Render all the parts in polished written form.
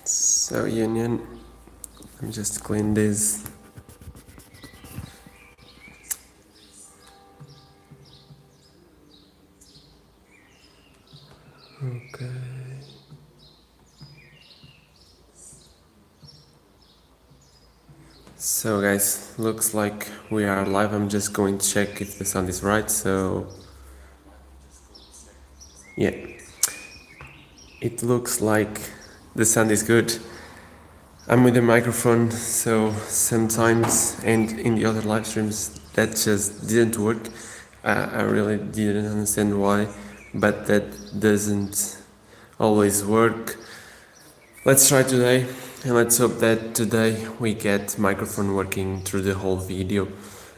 So Union, let me just clean this. Okay. So guys, looks like we are live. I'm just going to check if the sound is right. So yeah, it looks like the sound is good. I'm with the microphone, so sometimes, and in the other live streams, that just didn't work. I really didn't understand why, but that doesn't always work. Let's try today, and let's hope that today we get microphone working through the whole video,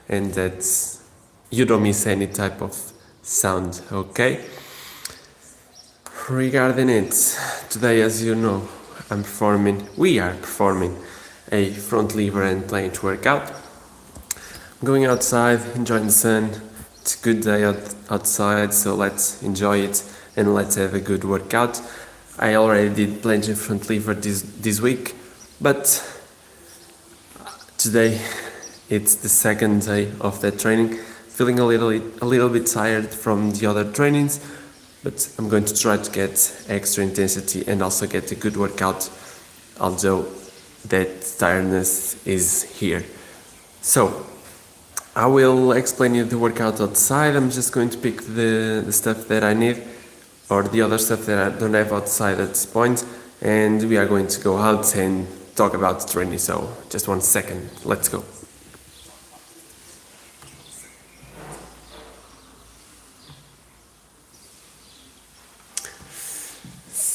and that you don't miss any type of sound, okay? Regarding it, today, as you know, we are performing a front lever and planche workout. I'm going outside, enjoying the sun. It's a good day outside, so let's enjoy it and let's have a good workout. I already did planche and front lever this week, but today it's the second day of that training. Feeling a little bit tired from the other trainings, but I'm going to try to get extra intensity and also get a good workout, although that tiredness is here. So I will explain you the workout outside. I'm just going to pick the stuff that I need, or the other stuff that I don't have outside at this point, and we are going to go out and talk about the training. So just 1 second, let's go.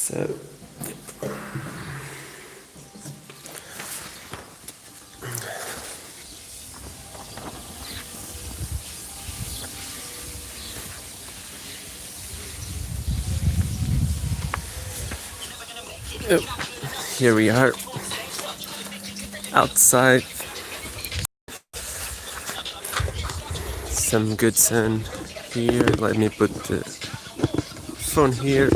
So here we are outside, some good sun here. Let me put the phone here.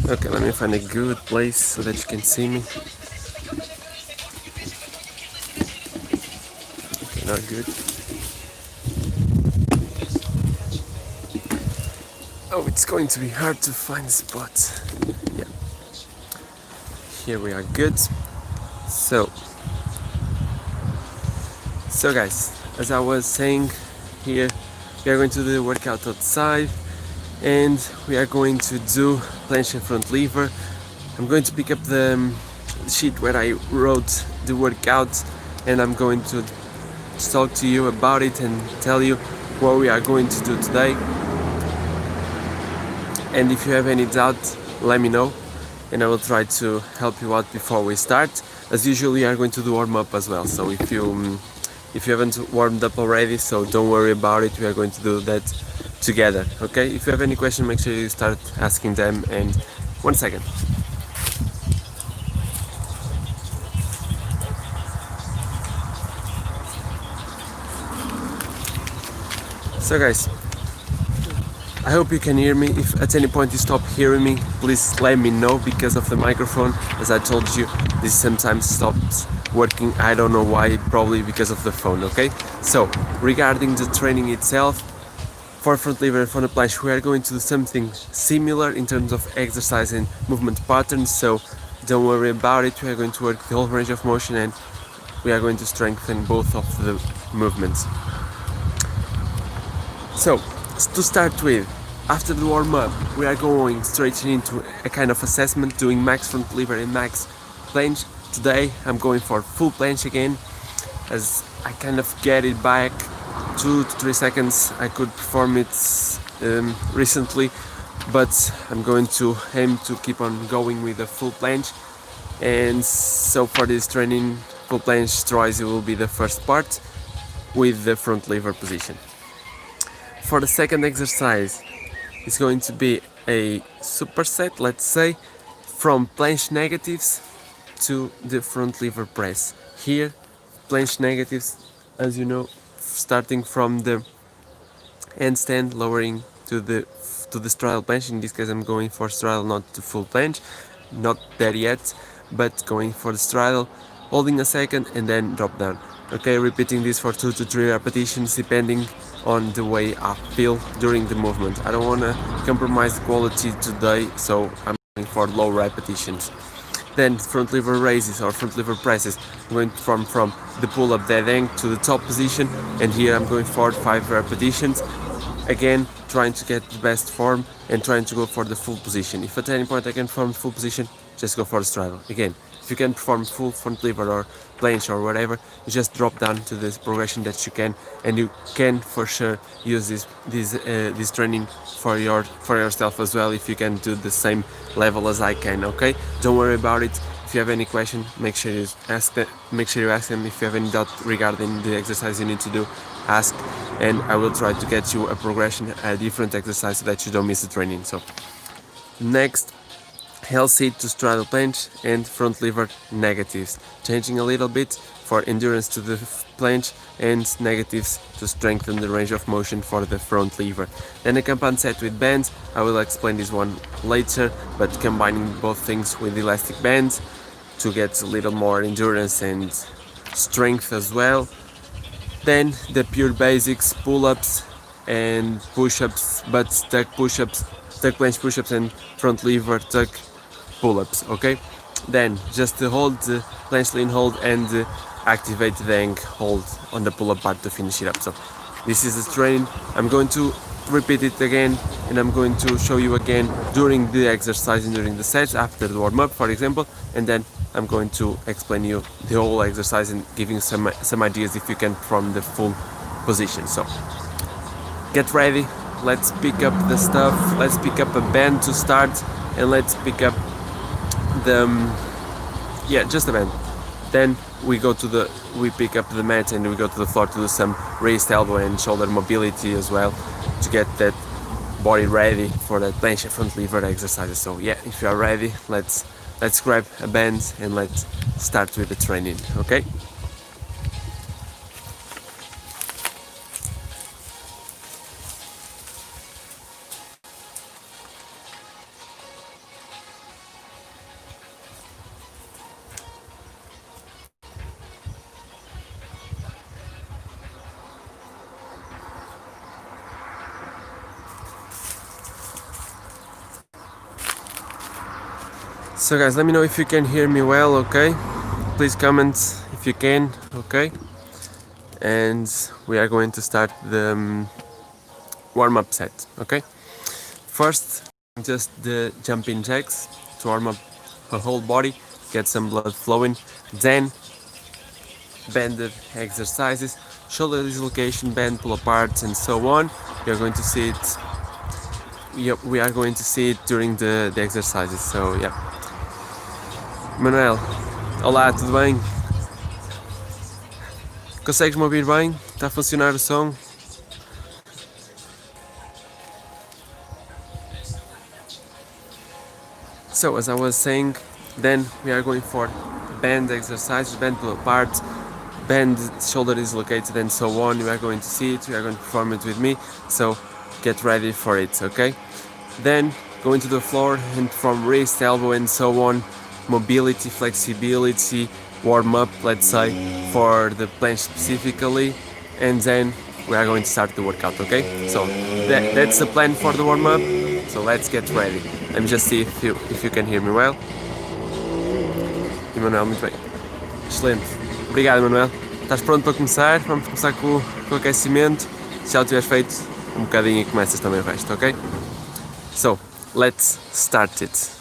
Okay, let me find a good place so that you can see me. Okay, not good. Oh, it's going to be hard to find a spot. Yeah. Here we are good. So guys, as I was saying, here we are going to do the workout outside, and we are going to do planche and front lever. I'm going to pick up the sheet where I wrote the workout, and I'm going to talk to you about it and tell you what we are going to do today. And if you have any doubt, let me know, and I will try to help you out before we start. As usual, we are going to do warm up as well, so if you haven't warmed up already, so don't worry about it, we are going to do that together, okay? If you have any question, make sure you start asking them. And 1 second. So guys, I hope you can hear me. If at any point you stop hearing me, please let me know because of the microphone. As I told you, this sometimes stops working. I don't know why, probably because of the phone, okay? So, regarding the training itself, for front lever and front planche, we are going to do something similar in terms of exercise and movement patterns, so don't worry about it. We are going to work the whole range of motion, and we are going to strengthen both of the movements. So, to start with, after the warm-up, we are going straight into a kind of assessment, doing max front lever and max planche. Today I'm going for full planche again, as I kind of get it back 2 to 3 seconds. I could perform it recently, but I'm going to aim to keep on going with the full planche. And so for this training, full planche tries will be the first part with the front lever position. For the second exercise, it's going to be a superset, let's say, from planche negatives to the front lever press. Here, planche negatives, as you know, starting from the handstand, lowering to the to the straddle planche. In this case I'm going for straddle, not to full planche, not there yet, but going for the straddle, holding a second and then drop down. Okay, repeating this for 2 to 3 repetitions depending on the way I feel during the movement. I don't want to compromise the quality today, so I'm going for low repetitions. Then front lever raises or front lever presses. I'm going from the pull-up 𝙸𝚗𝚜𝚝𝚗 to the top position, and here I'm going for 5 repetitions. Again, trying to get the best form and trying to go for the full position. If at any point I can perform full position, just go for the straddle. Again, if you can perform full front lever or planche or whatever, you just drop down to this progression that you can, and you can for sure use this training for yourself as well. If you can do the same level as I can, okay? Don't worry about it. If you have any question, make sure you ask them. If you have any doubt regarding the exercise you need to do, ask, and I will try to get you a progression, a different exercise, so that you don't miss the training. So next, 𝚘𝚗𝚜𝚝𝚐 to straddle planche and front lever negatives, changing a little bit for endurance to the planche and negatives to strengthen the range of motion for the front lever. Then a compound set with bands. I will explain this one later, but combining both things with elastic bands to get a little more endurance and strength as well. Then the pure basics, pull-ups and push-ups, but tuck push-ups, tuck planche push-ups and front lever tuck pull-ups, okay? Then just to hold the planche lean hold and activate the 𝚑𝚗𝚜𝚝𝚑 hold on the pull-up part to finish it up. So this is the training. I'm going to repeat it again, and I'm going to show you again during the exercise and during the sets after the warm-up, for example, and then I'm going to explain you the whole exercise and giving some ideas if you can perform the full position. So get ready, let's pick up the stuff, let's pick up a band to start, and let's pick up just a band. Then we pick up the mat and we go to the floor to do some raised elbow and shoulder mobility as well, to get that body ready for that planche front lever exercises. So yeah, if you are ready, let's grab a band and let's start with the training, okay? So guys, let me know if you can hear me well, okay? Please comment if you can, okay? And we are going to start the warm-up set, okay? First, just the jumping jacks to warm up the whole body, get some blood flowing. Then banded exercises, shoulder dislocation, band pull apart, and so on. We are going to see it. Yep, we are going to see it during the exercises. So yeah. Manuel, olá, tudo bem? Consegues me ouvir bem? Está a funcionar o som? So as I was saying, then we are going for band exercises, band pull apart, band shoulder dislocated, and so on. We are going to see it, we are going to perform it with me, so get ready for it, okay? Then going to the floor and from wrist, elbow, and so on, mobility, flexibility, warm up, let's say, for the planche specifically, and then we are going to start the workout, okay? So that's the plan for the warm up, so let's get ready. Let me just see if you can hear me well. Emanuel, muito bem. Excelente. Obrigado, Emanuel. Estás pronto para começar? Vamos começar com o aquecimento. Se já o tiveres feito um bocadinho e começas também o resto, ok? So, let's start it.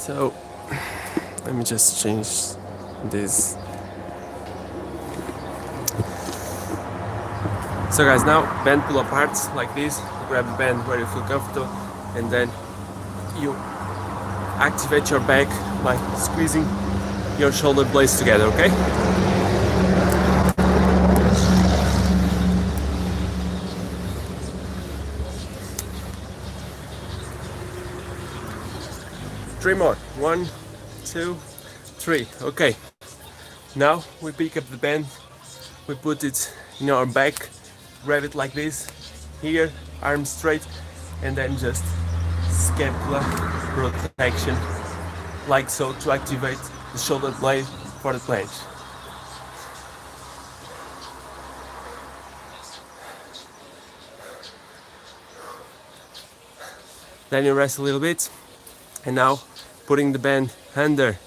So let me just change this. So guys, now band pull apart like this. Grab the band where you feel comfortable, and then you activate your back by squeezing your shoulder blades together, okay? Three more. 1, 2, 3. Okay. Now we pick up the band, we put it in our back, grab it like this, here, arms straight, and then just scapula protection, like so, to activate the shoulder blade for the planche. Then you rest a little bit, and now putting the band under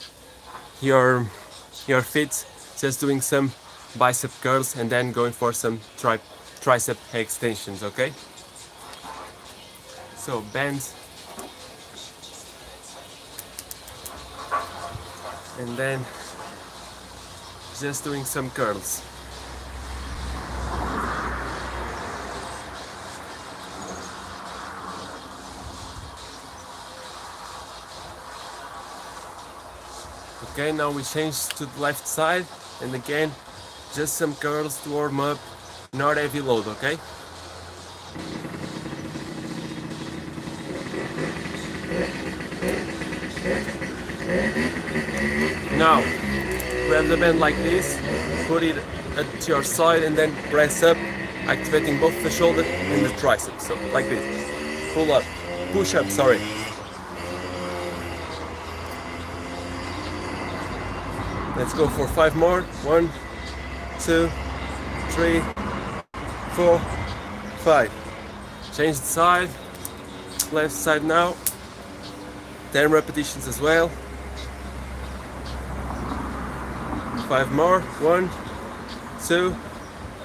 your feet, just doing some bicep curls and then going for some tricep extensions, okay? So bend, and then just doing some curls. Okay, now we change to the left side, and again just some curls to warm up, not heavy load, okay? Now grab the band like this, put it at your side, and then press up, activating both the shoulder and the triceps. So like this, pull up, push up, sorry. Let's go for 5 more. 1, 2, 3, 4, 5. Change the side, left side now. 10 repetitions as well. 5 more. 1, 2,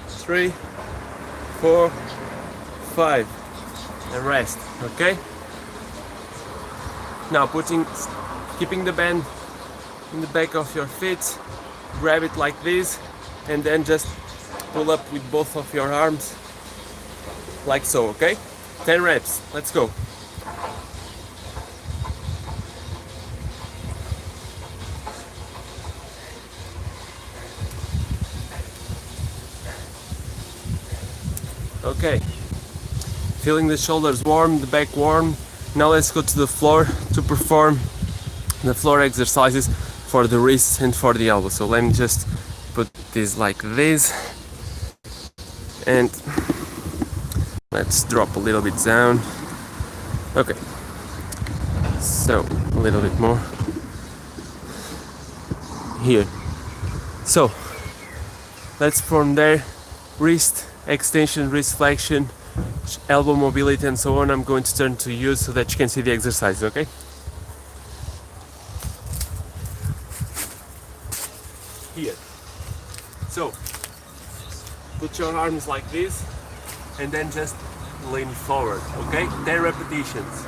3, 4, 5. And rest. Okay. Now keeping the band in the back of your feet, grab it like this, and then just pull up with both of your arms like so, okay? 10 reps, let's go. Okay, feeling the shoulders warm, the back warm. Now let's go to the floor to perform the floor exercises for the wrists and for the elbow. So let me just put this like this, and let's drop a little bit down. Okay, so a little bit more here. So let's from there, wrist extension, wrist flexion, elbow mobility, and so on. I'm going to turn to you so that you can see the exercise, okay? Here. So put your arms like this, and then just lean forward, okay? 10 repetitions.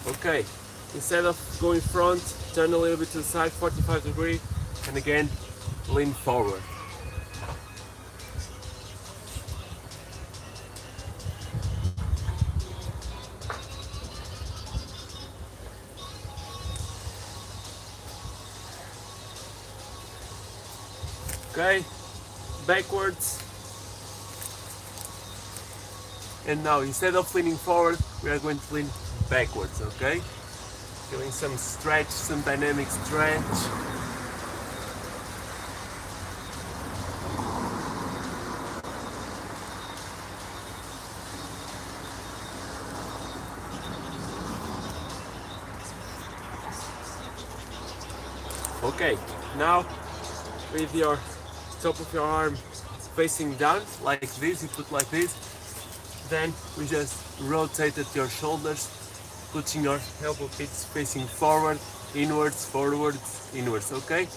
Okay, instead of going front, turn a little bit to the side, 45 degrees, and again lean forward. Okay, backwards. And now instead of leaning forward, we are going to lean backwards, okay? Doing some stretch, some dynamic stretch. Okay, now with your top of your arm facing down like this, you put like this, then we just rotated your shoulders, putting your elbow pits facing forward inwards, forwards, inwards, okay?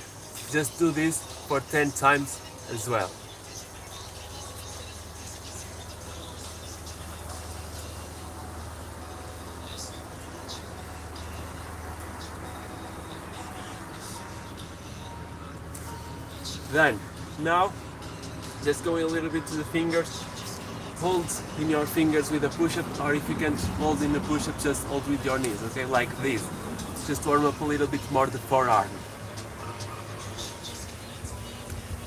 Just do this for 10 times as well. Then, now, just going a little bit to the fingers, hold in your fingers with a push-up, or if you can hold in the push-up, just hold with your knees, okay, like this. Just warm up a little bit more the forearm.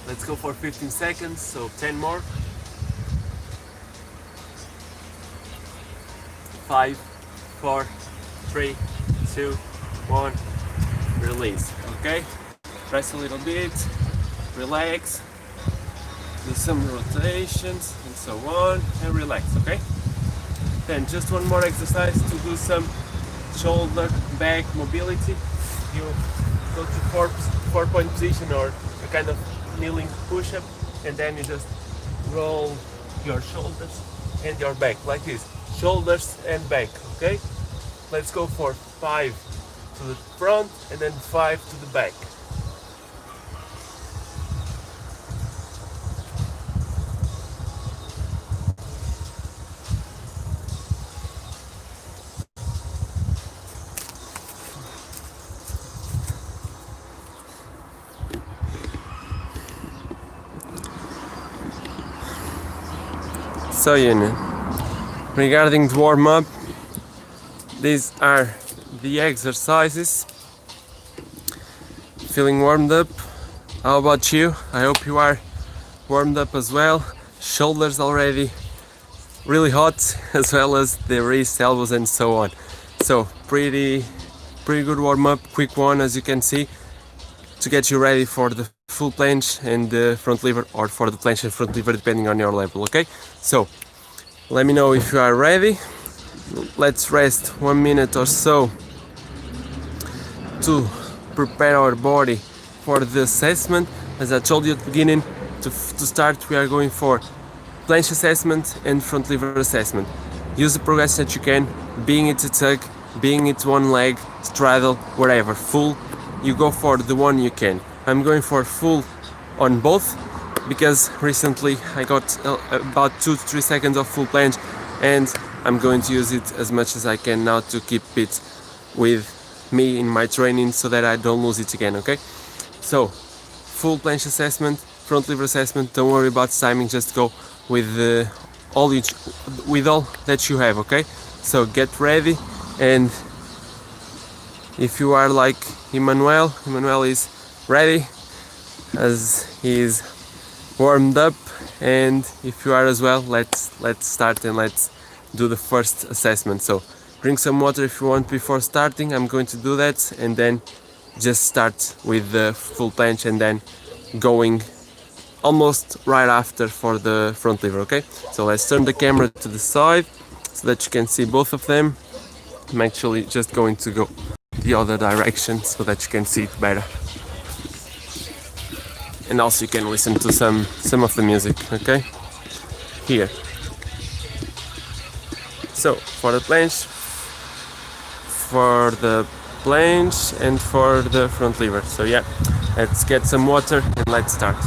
Let's go for 15 seconds, so 10 more. 5, 4, 3, 2, 1, release, okay? Press a little bit, relax, do some rotations and so on, and relax, okay? Then just one more exercise to do some shoulder back mobility. You go to four-point position or a kind of kneeling push-up, and then you just roll your shoulders and your back like this, shoulders and back, okay? Let's go for 5 to the front and then 5 to the back. So regarding the warm-up, these are the exercises. Feeling warmed up? How about you? I hope you are warmed up as well. Shoulders already really hot, as well as the wrists, elbows and so on. So pretty good warm-up, quick one as you can see, to get you ready for the full planche and the front lever, or for the planche and front lever depending on your level, okay? So let me know if you are ready. Let's rest 1 minute or so to prepare our body for the assessment. As I told you at the beginning, to start we are going for planche assessment and front lever assessment. Use the progression that you can, being it a tug, being it one leg, straddle, whatever, full, you go for the one you can. I'm going for full on both, because recently I got about 2 to 3 seconds of full planche, and I'm going to use it as much as I can now to keep it with me in my training so that I don't lose it again, okay? So, full planche assessment, front lever assessment, don't worry about timing, just go with all that you have, okay? So get ready, and if you are like Emmanuel is ready as he is warmed up, and if you are as well, let's start and let's do the first assessment. So drink some water if you want before starting. I'm going to do that, and then just start with the full planche and then going almost right after for the front lever, okay? So let's turn the camera to the side so that you can see both of them. I'm actually just going to go the other direction so that you can see it better. And also you can listen to some of the music, okay? Here. So, for the planche and for the front lever. So yeah, let's get some water and let's start.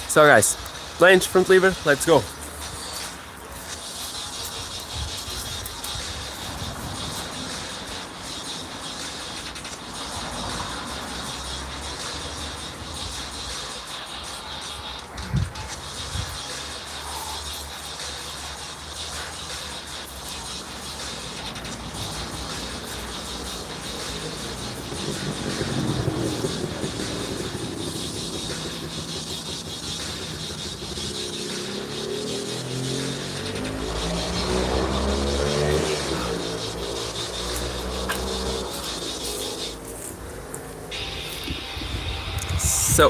So guys, planche, front lever, let's go. So,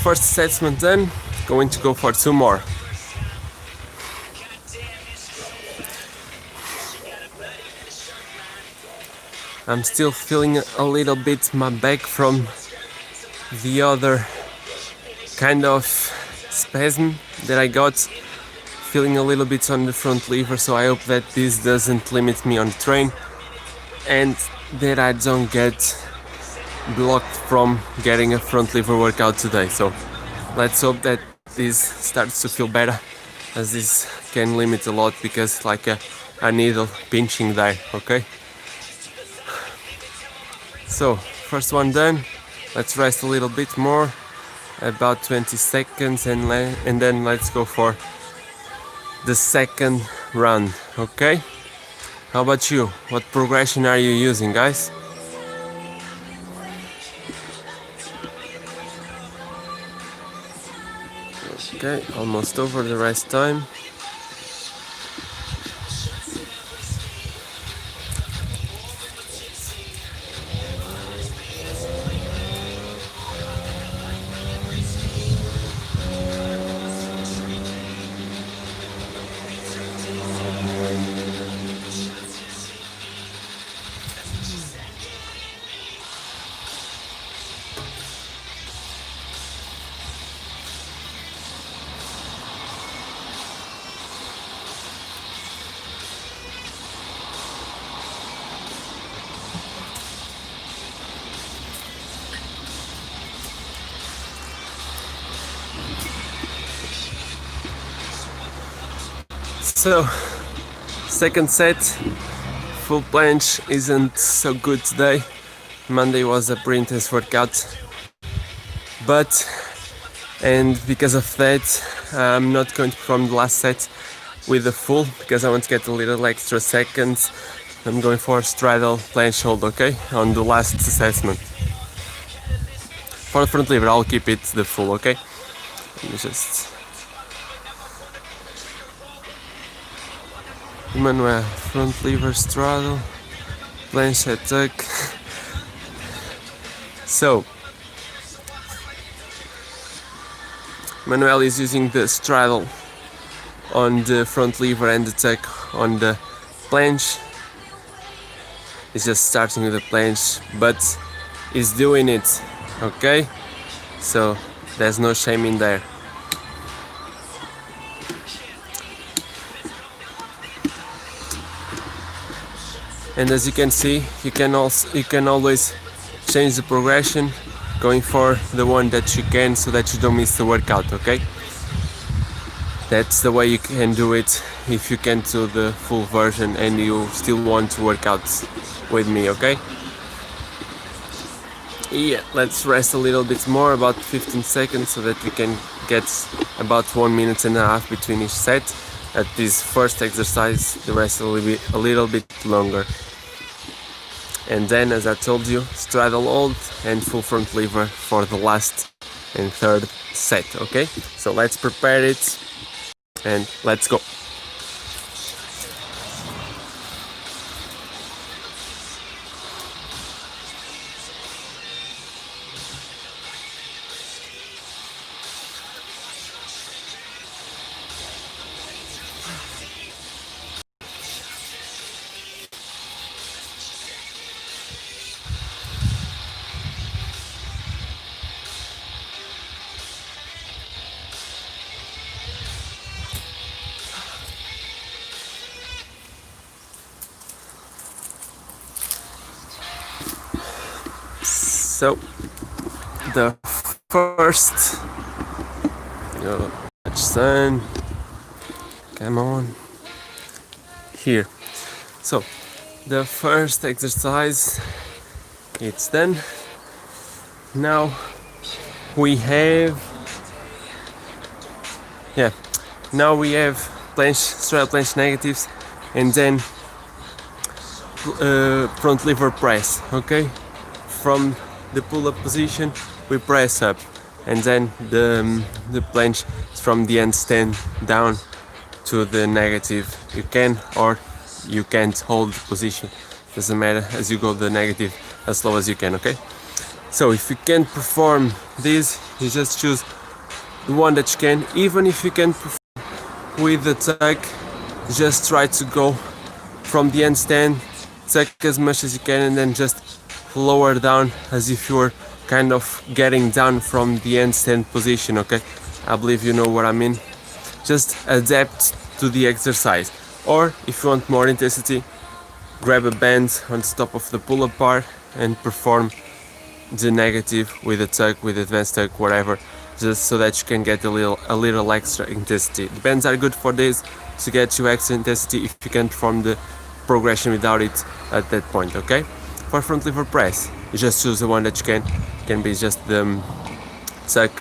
first assessment done, going to go for 2 more. I'm still feeling a little bit my back from the other kind of spasm that I got, feeling a little bit on the front lever, so I hope that this doesn't limit me on the train and that I don't get blocked from getting a front lever workout today. So let's hope that this starts to feel better, as this can limit a lot because it's like a needle pinching there, okay? So first one done, let's rest a little bit more, about 20 seconds, and then let's go for the second round, okay? How about you? What progression are you using, guys? Okay, almost over the rest time. So, second set, full planche isn't so good today. Monday was a pretty intense workout, and because of that, I'm not going to perform the last set with the full because I want to get a little extra seconds. I'm going for straddle planche hold, okay, on the last assessment. For the front lever, I'll keep it the full, okay? Let me just... Manuel, front lever straddle, planche tuck. So, Manuel is using the straddle on the front lever and the tuck on the planche. He's just starting with the planche, but he's doing it, okay? So, there's no shame in there. And as you can see, you can always change the progression, going for the one that you can, so that you don't miss the workout, okay? That's the way you can do it if you can't do the full version and you still want to work out with me, okay? Yeah, let's rest a little bit more, about 15 seconds, so that we can get about 1.5 minutes between each set. At this first exercise, the rest will be a little bit longer. And then, as I told you, straddle hold and full front lever for the last and third set, okay? So let's prepare it and let's go. So the first, sun, come on, here. So the first exercise, it's done. Now we have, planche, straddle planche negatives, and then front lever press, okay? From the pull-up position, we press up, and then the planche is from the handstand down to the negative. You can or you can't hold the position, doesn't matter, as you go the negative as slow as you can, okay? So if you can't perform this, you just choose the one that you can. Even if you can perform with the tuck, just try to go from the handstand, tuck as much as you can, and then just lower down as if you were kind of getting down from the handstand position, okay? I believe you know what I mean. Just adapt to the exercise. Or if you want more intensity, grab a band on the top of the pull-up bar and perform the negative with a tuck, with advanced tuck, whatever, just so that you can get a little extra intensity. The bands are good for this, to get you extra intensity if you can perform the progression without it at that point, okay? For front lever press, you just choose the one that you can be just the tuck,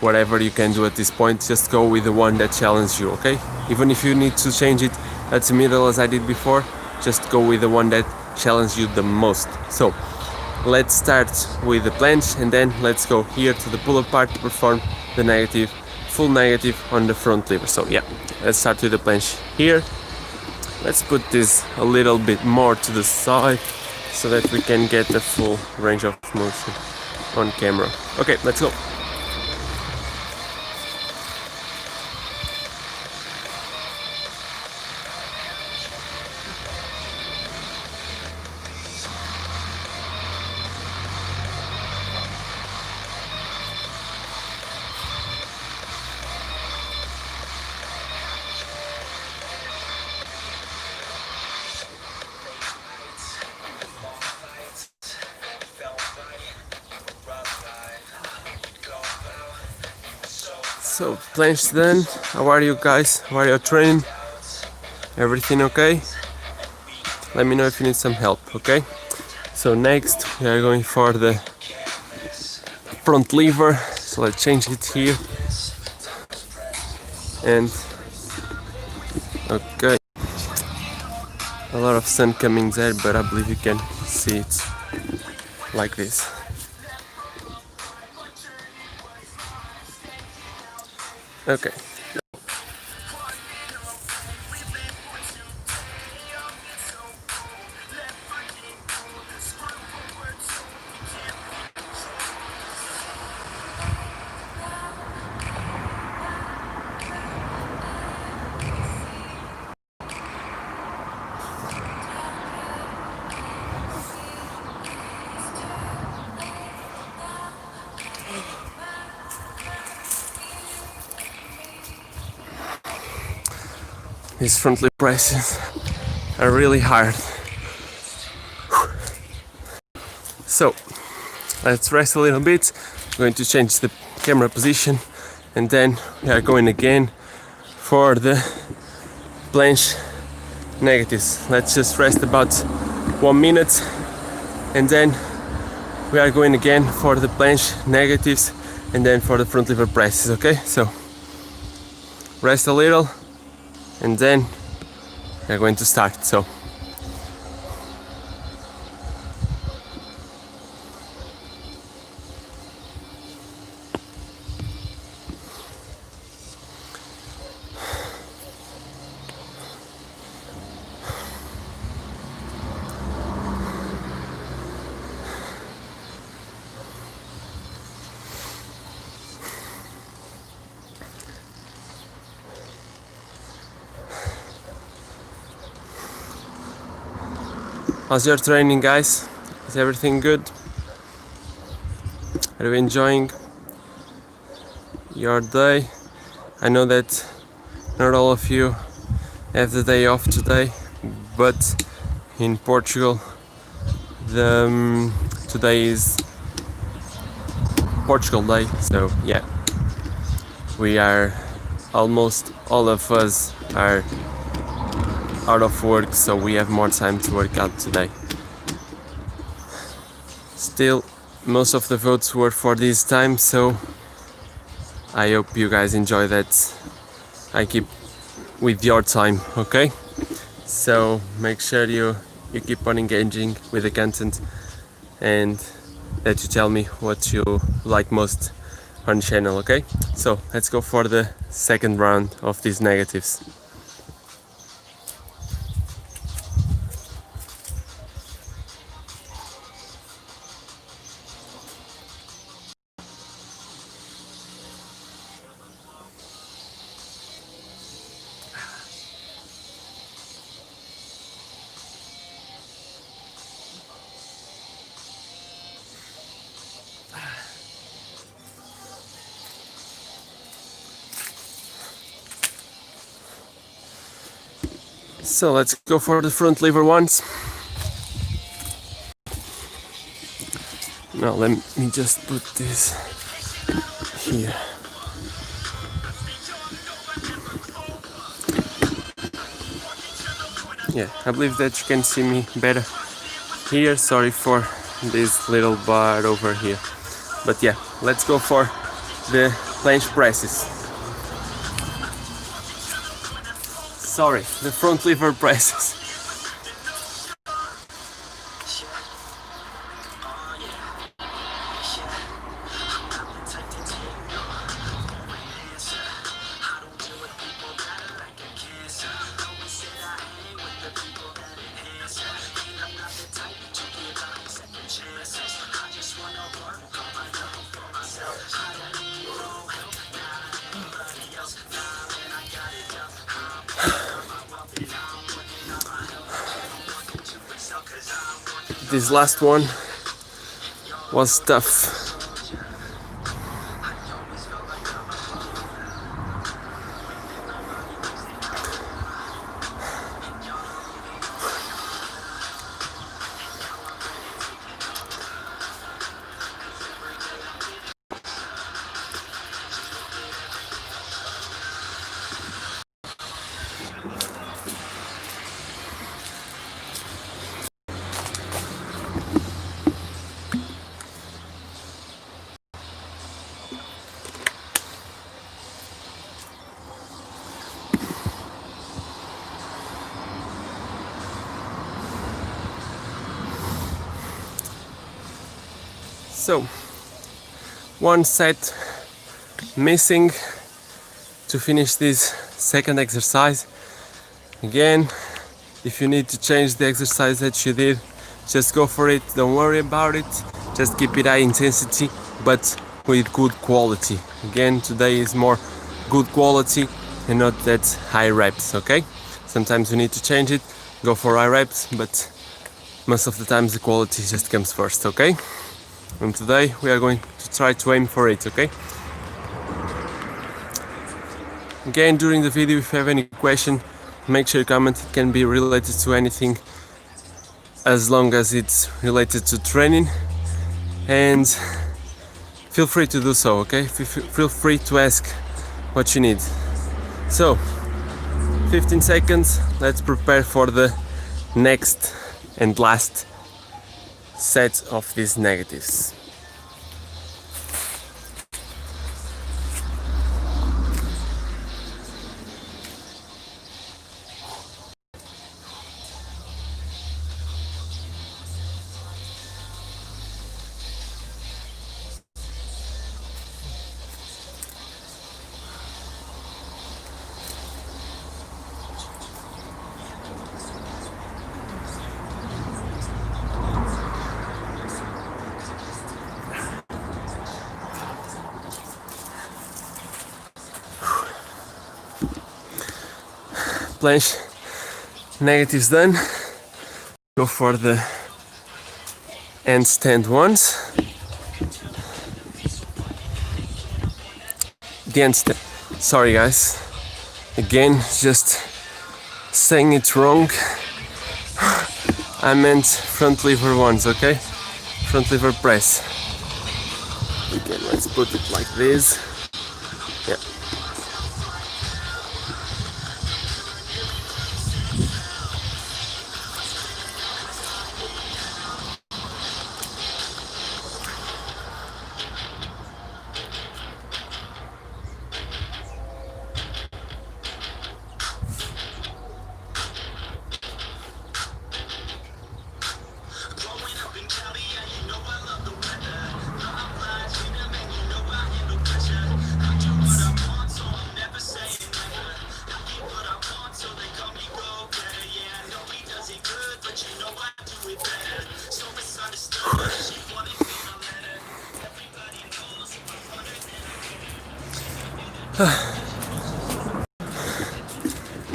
whatever you can do at this point. Just go with the one that challenges you, okay? Even if you need to change it at the middle as I did before, just go with the one that challenges you the most. So let's start with the planche, and then let's go here to the pull-up part to perform the negative, full negative on the front lever. So yeah, let's start with the planche here. Let's put this a little bit more to the side so that we can get the full range of motion on camera. Okay, let's go. So planche done. How are you guys? How are you training? Everything okay? Let me know if you need some help, okay? So next we are going for the front lever. So let's change it here. And okay, a lot of sun coming there, but I believe you can see it like this. Okay. These front leg presses are really hard. So let's rest a little bit. I'm going to change the camera position, and then we are going again for the planche negatives. Let's just rest about 1 minute, and then we are going again for the planche negatives, and then for the front lever presses. Okay, so rest a little, and then we're going to start. So how's your training, guys? Is everything good? Are you enjoying your day? I know that not all of you have the day off today, but in Portugal, today is Portugal Day, so yeah, we are almost all of us are out of work, so we have more time to work out today. Still, most of the votes were for this time, so I hope you guys enjoy that. I keep with your time, okay? So make sure you keep on engaging with the content, and that you tell me what you like most on the channel, okay? So let's go for the second round of these negatives. So let's go for the front lever once. Now let me just put this here. Yeah, I believe that you can see me better here. Sorry for this little bar over here. But yeah, let's go for the planche presses. Sorry, the front lever presses. This last one was tough. So, one set missing to finish this second exercise. Again, if you need to change the exercise that you did, just go for it, don't worry about it, just keep it high intensity but with good quality. Again, today is more good quality and not that high reps, okay? Sometimes you need to change it, go for high reps, but most of the times the quality just comes first, okay? And today we are going to try to aim for it, okay? Again, during the video, if you have any question, make sure you comment. It can be related to anything as long as it's related to training, and feel free to do so, okay? Feel free to ask what you need. So 15 seconds, let's prepare for the next and last set of these negatives. Planche negatives done. Go for the handstand ones. The handstand. Sorry guys. Again, just saying it wrong. I meant front lever ones, okay? Front lever press. Again, let's put it like this. Yeah.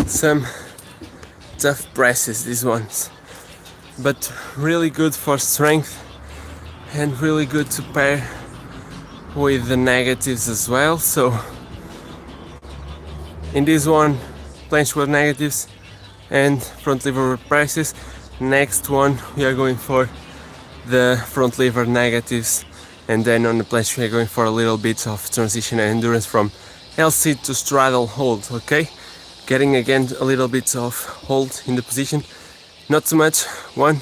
Some tough presses, these ones, but really good for strength and really good to pair with the negatives as well. So in this one, planche with negatives, and front lever presses. Next one we are going for the front lever negatives, and then on the planche we are going for a little bit of transition and endurance from L-sit to straddle hold. Okay, getting again a little bit of hold in the position, not too much, 1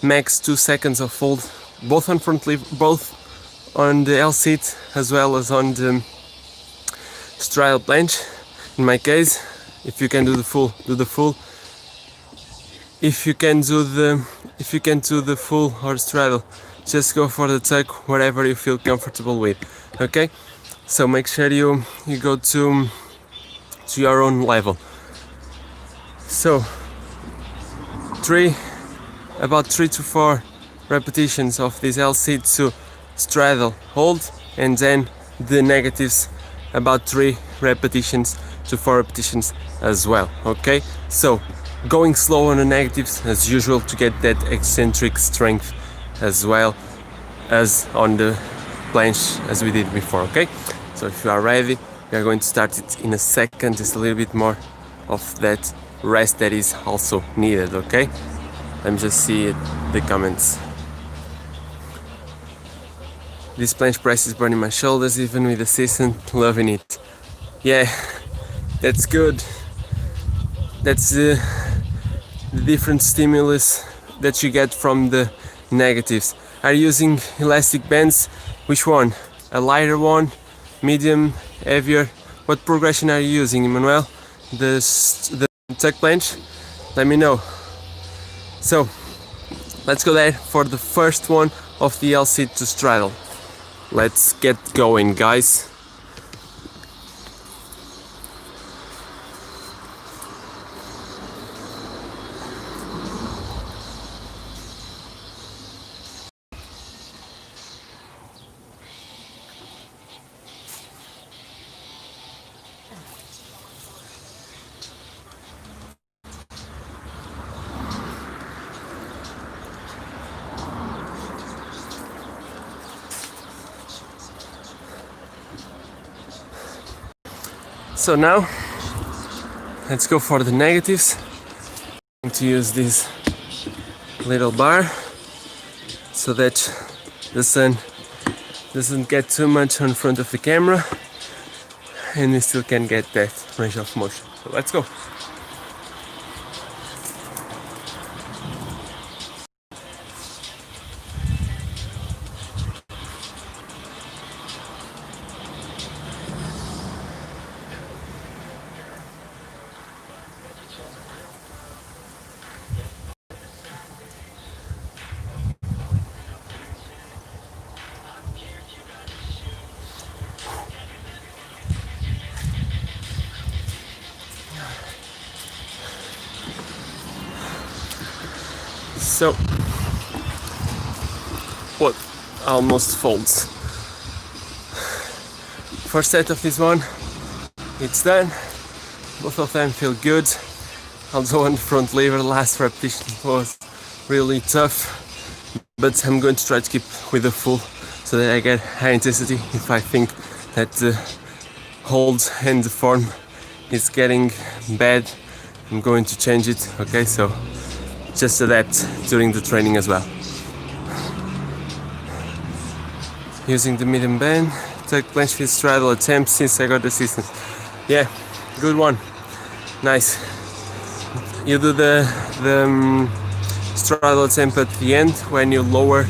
max 2 seconds of hold, both on front lever, both on the L-sit as well as on the straddle planche. In my case, if you can do the full, do the full. If you can do the full or straddle, just go for the tuck, whatever you feel comfortable with. Okay, so make sure you go to your own level. So about 3 to 4 repetitions of this L-sit to straddle hold, and then the negatives about 3 repetitions to 4 repetitions as well. Okay, so going slow on the negatives as usual to get that eccentric strength as well as on the planche as we did before. Okay, so if you are ready, we are going to start it in a second. Just a little bit more of that rest that is also needed. Okay, let me just see the comments. This planche press is burning my shoulders even with assistant, loving it. Yeah, that's good. That's the different stimulus that you get from the negatives. Are you using elastic bands? Which one? A lighter one? Medium? Heavier? What progression are you using, Emmanuel? The tuck planche? Let me know. So let's go there for the first one of the L-sit to straddle. Let's get going, guys. So now let's go for the negatives. I'm going to use this little bar so that the sun doesn't get too much in front of the camera and we still can get that range of motion. So let's go. So, what almost folds. First set of this one, it's done. Both of them feel good. Although on the front lever, last repetition was really tough, but I'm going to try to keep with the full so that I get high intensity. If I think that the hold and the form is getting bad, I'm going to change it. Okay, so just adapt during the training as well. Using the medium band, tuck planche with straddle attempt since I got assistance. Yeah, good one. Nice. You do the straddle attempt at the end when you lower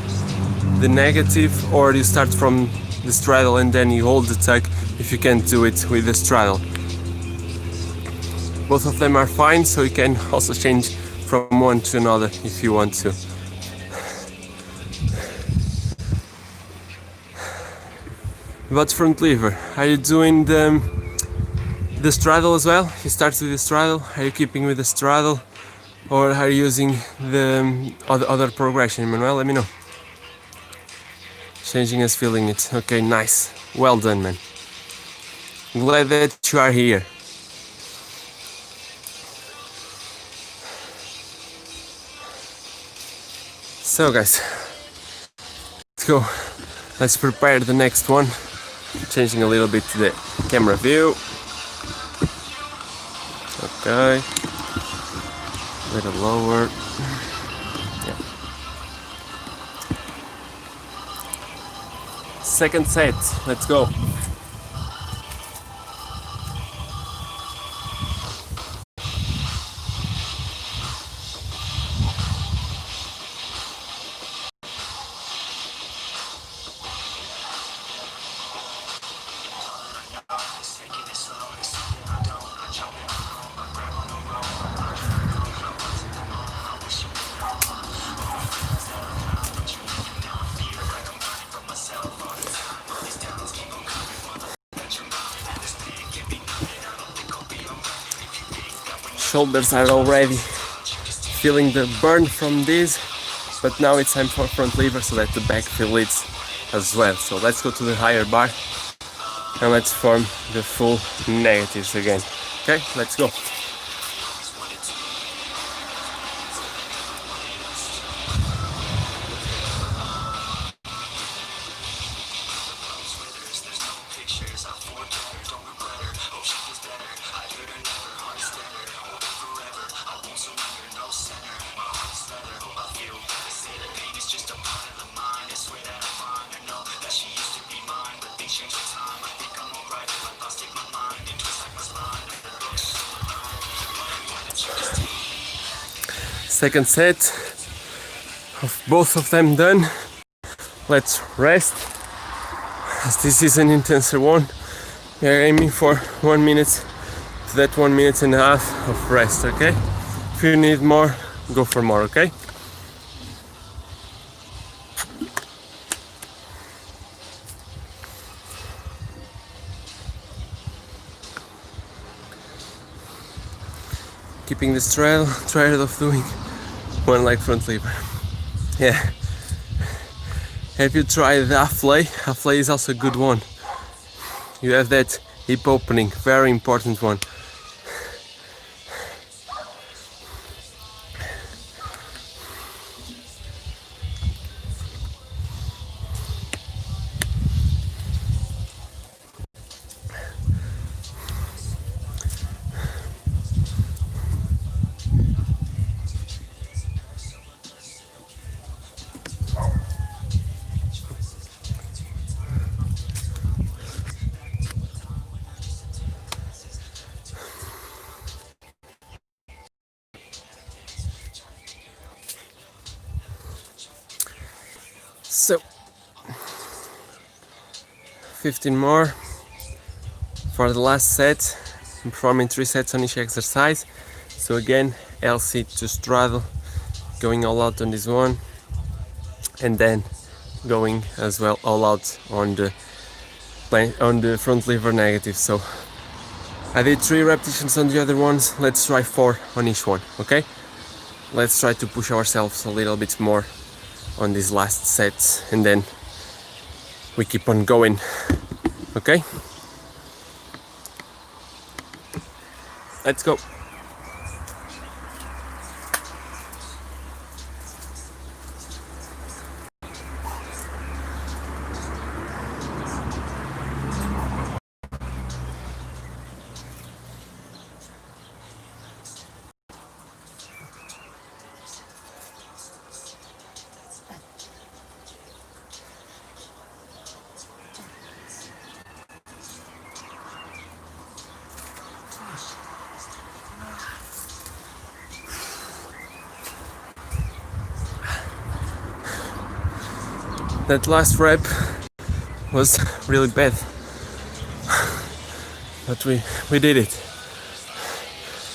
the negative, or you start from the straddle and then you hold the tuck if you can't do it with the straddle. Both of them are fine, so you can also change from one to another if you want to. About front lever, are you doing the straddle as well? You start with the straddle, are you keeping with the straddle, or are you using the other progression? Manuel, let me know. Changing as feeling it. Okay, nice. Well done, man. Glad that you are here. So guys, let's go. Let's prepare the next one. Changing a little bit to the camera view. Okay. A little lower. Yeah. Second set, let's go. Shoulders are already feeling the burn from this, but now it's time for front lever so that the back feel it as well. So let's go to the higher bar and let's form the full negatives again. Okay, let's go. Second set of both of them done. Let's rest, as this is an intenser one. We are aiming for 1 minute to that 1.5 minutes of rest, okay? If you need more, go for more, okay? Keeping this trail of doing one leg front lever. Yeah. Have you tried the 𝚑𝚗𝚘𝚗𝚘 𝚑𝚗𝚘𝚗 is also a good one. You have that hip opening, very important one. So 15 more for the last set. I'm performing 3 sets on each exercise. So again, LC to straddle, going all out on this one, and then going as well all out on the front lever negative. So I did 3 repetitions on the other ones. Let's try 4 on each one, okay? Let's try to push ourselves a little bit more on these last sets, and then we keep on going, okay? Let's go. That last rep was really bad, but we did it.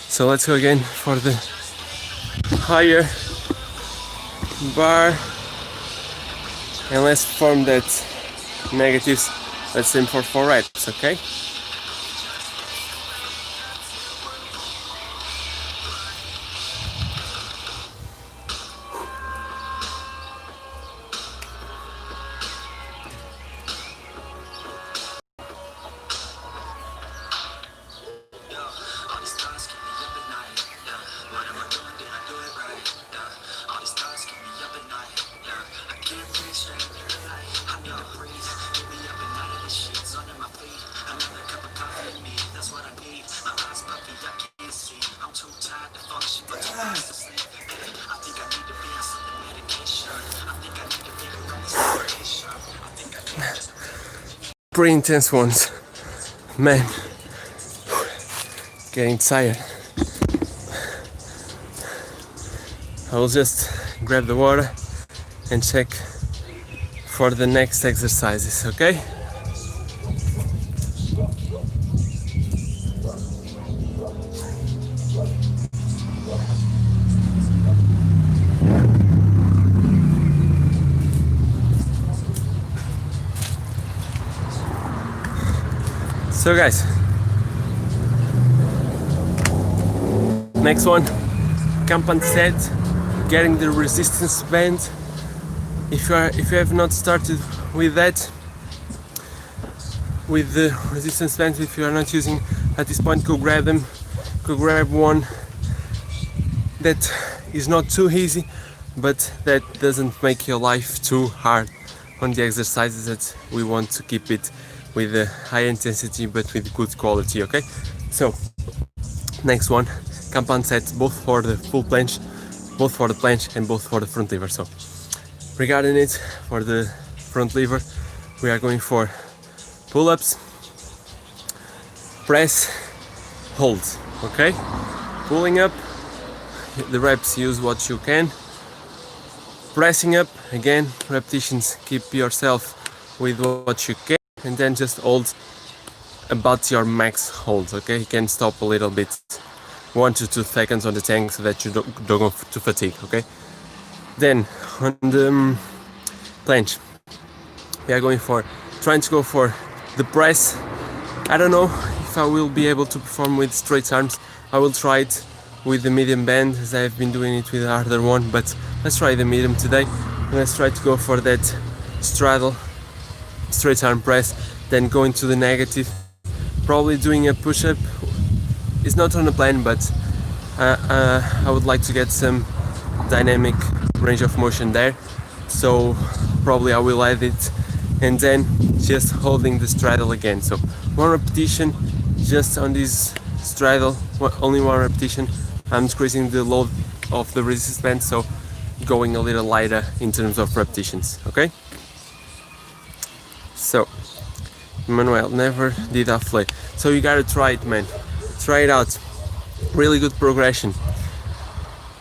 So let's go again for the higher bar, and let's form that negatives. Let's aim for 4 reps, okay? Pretty intense ones, man. Getting tired. I will just grab the water and check for the next exercises, okay? So guys, next one, 𝚘𝚘𝚜𝚝𝚐𝚊𝚖, getting the resistance band. If you have not started with that, with the resistance bands, if you are not using at this point, go grab them. Go grab one that is not too easy, but that doesn't make your life too hard on the exercises that we want to keep it with a high intensity but with good quality, okay? So next one, 𝚘𝚘𝚜𝚝𝚐𝚊𝚖, both for the full planche, both for the planche and both for the front lever. So regarding it, for the front lever, we are going for pull-ups, press, hold, okay? Pulling up, the reps, use what you can. Pressing up, again, repetitions, keep yourself with what you can, and then just hold about your max hold, okay? You can stop a little bit, 1 to 2 seconds on the tank so that you don't go to fatigue, okay? Then on the planche, we are trying to go for the press. I don't know if I will be able to perform with straight arms. I will try it with the medium band as I have been doing it with the harder one, but let's try the medium today. Let's try to go for that straddle, straight arm press, then going to the negative, probably doing a push-up. It's not on the plan, but I would like to get some dynamic range of motion there, so probably I will add it, and then just holding the straddle again. So 1 repetition just on this straddle, only 1 repetition. I'm decreasing the load of the resistance band, so going a little lighter in terms of repetitions, okay? So Manuel never did 𝚘𝚗𝚝𝚐𝚗𝚝, so you gotta try it, man. Try it out. Really good progression.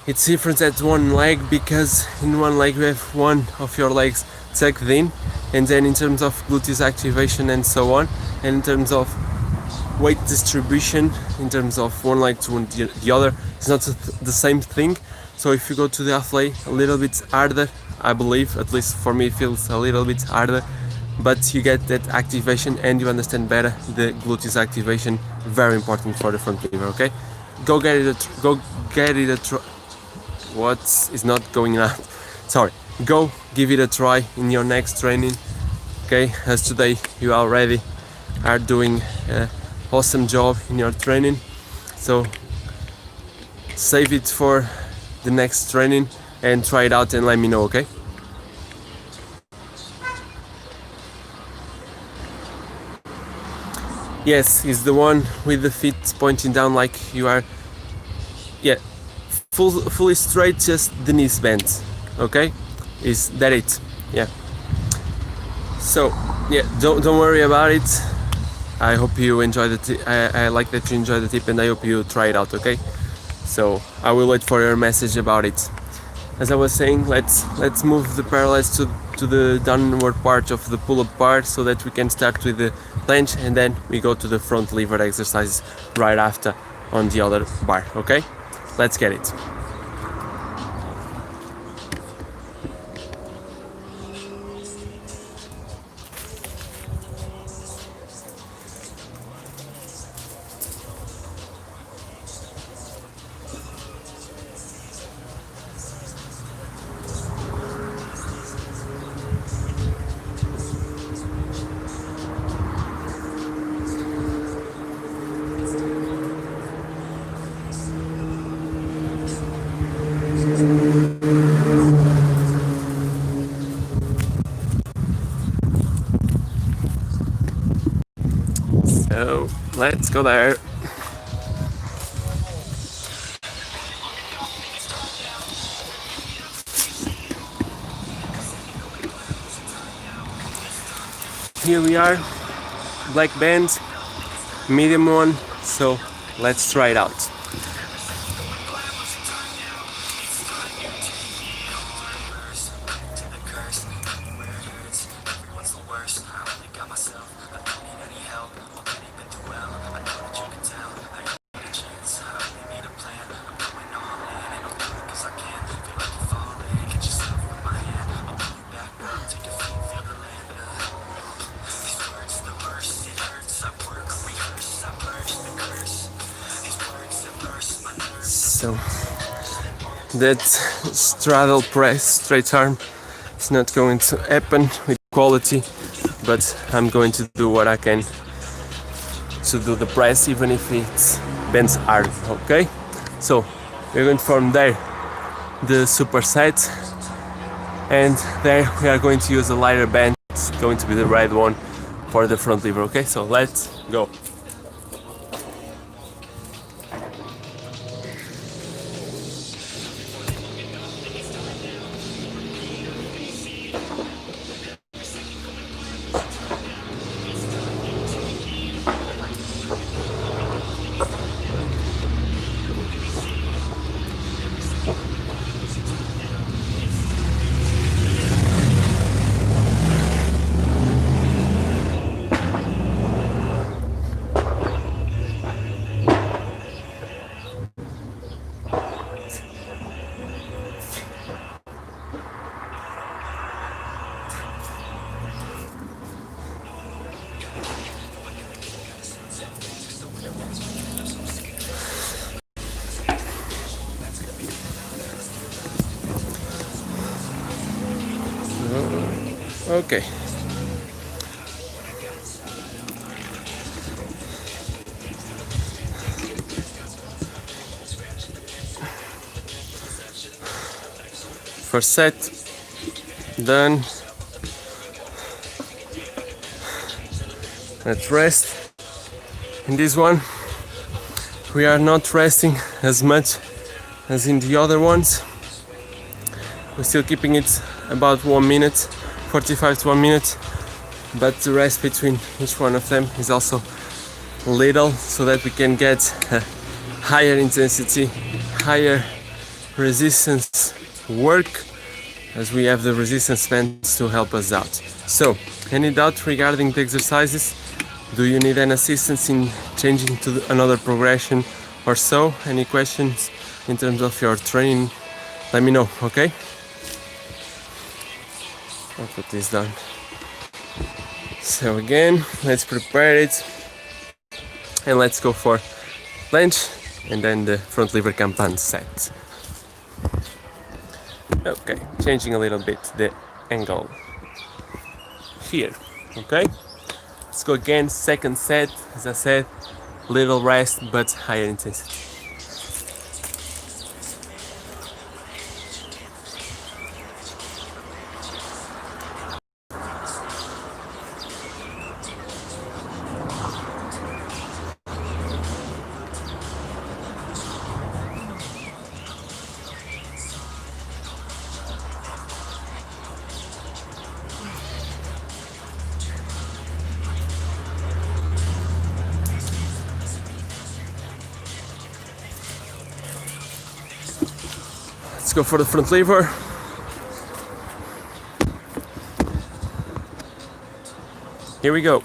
It's different at one leg because in one leg you have one of your legs tucked in, and then in terms of gluteus activation and so on, and in terms of weight distribution, in terms of one leg to the other, it's not the same thing. So if you go to the 𝚘𝚗𝚝𝚗 a little bit harder, I believe, at least for me it feels a little bit harder, but you get that activation and you understand better the gluteus activation, very important for the front lever, okay? Go get it a try. What is not going on? Sorry. Go give it a try in your next training, okay? As today you already are doing an awesome job in your training, so save it for the next training and try it out and let me know, okay? Yes, it's the one with the feet pointing down like you are, yeah, fully straight, just the knees bent, okay? Is that it? Yeah. So yeah, don't worry about it. I hope you enjoy the tip. I like that you enjoy the tip, and I hope you try it out, okay? So I will wait for your message about it. As I was saying, let's move the parallels to the downward part of the pull-up part, so that we can start with the planche, and then we go to the front lever exercises right after on the other bar, okay? Let's get it. So let's go there. here we are, black band, medium one, so let's try it out. So that straddle press straight arm is not going to happen with quality, but I'm going to do what I can to do the press even if it bends hard, okay? So we're going to form there the superset, and there we are going to use a lighter band. It's going to be the right one for the front lever, okay? So let's go. Okay. First set done. Let's rest. In this one we are not resting as much as in the other ones. We're still keeping it about 1 minute, 45 to 1 minute, but the rest between each one of them is also little, so that we can get higher intensity, higher resistance work, as we have the resistance bands to help us out. So, any doubt regarding the exercises? Do you need an assistance in changing to another progression or so? Any questions in terms of your training? Let me know, okay? I'll put this down. So again, let's prepare it and let's go for planche and then the front lever 𝚘𝚘𝚘𝚘 set. Okay, changing a little bit the angle here, okay? Let's go again, second set, as I said, little rest but higher intensity. Let's go for the front lever. Here we go.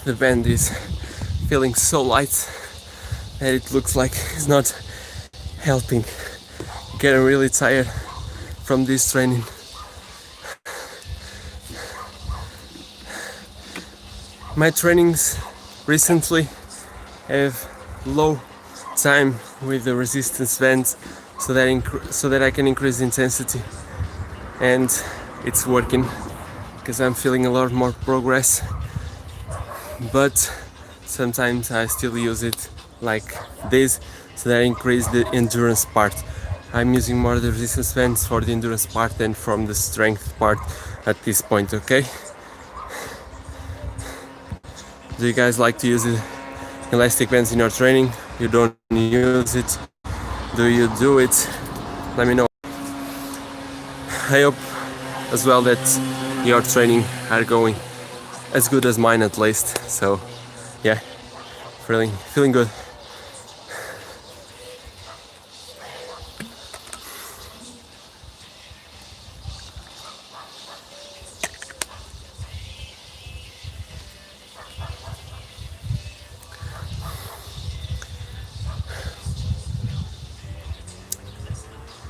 The band is feeling so light that it looks like it's not helping. Getting really tired from this training. My trainings recently have low time with the resistance bands so that I can increase the intensity, and it's working because I'm feeling a lot more progress. But sometimes I still use it like this so that I increase the endurance part. I'm using more the resistance bands for the endurance part than from the strength part at this point, okay? Do you guys like to use the elastic bands in your training? You don't use it? Do you do it? Let me know. I hope as well that your training are going as good as mine at least. So yeah, feeling good.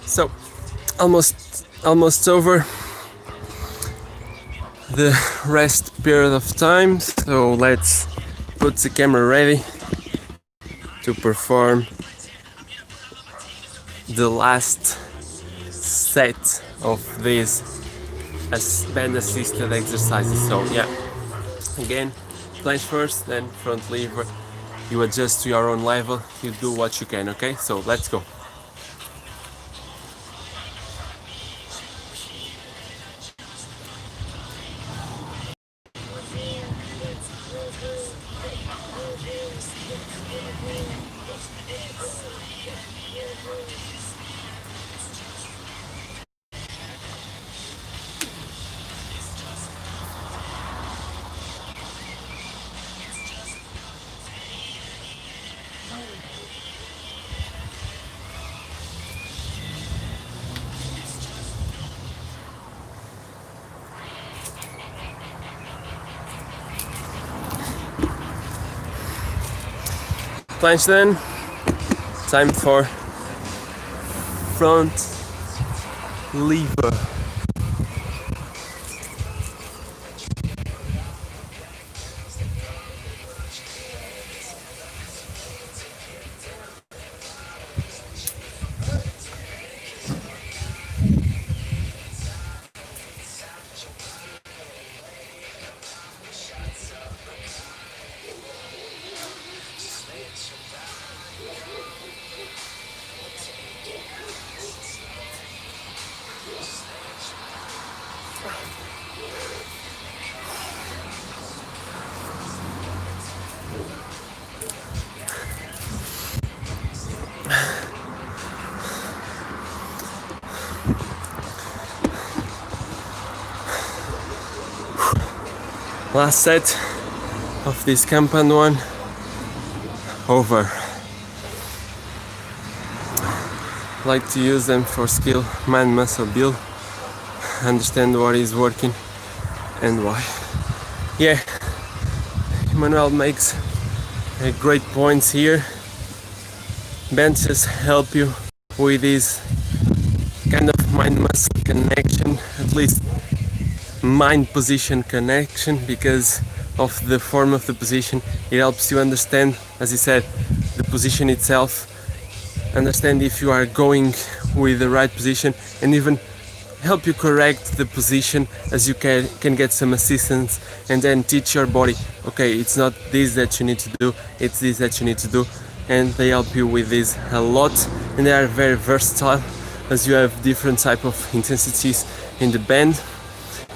So almost over the rest period of time, so let's put the camera ready to perform the last set of these band assisted exercises. So yeah, again, planche first, then front lever. You adjust to your own level, you do what you can, okay? So let's go. Planche then, time for front lever. Last set of this compound one over. I like to use them for skill, mind muscle build, understand what is working and why. Yeah, Emmanuel makes great points here. Benches help you with this kind of mind muscle connection, at least mind position connection, because of the form of the position. It helps you understand, as he said, the position itself, understand if you are going with the right position, and even help you correct the position as you can get some assistance, and then teach your body, okay, it's not this that you need to do, it's this that you need to do. And they help you with this a lot, and they are very versatile as you have different type of intensities in the band,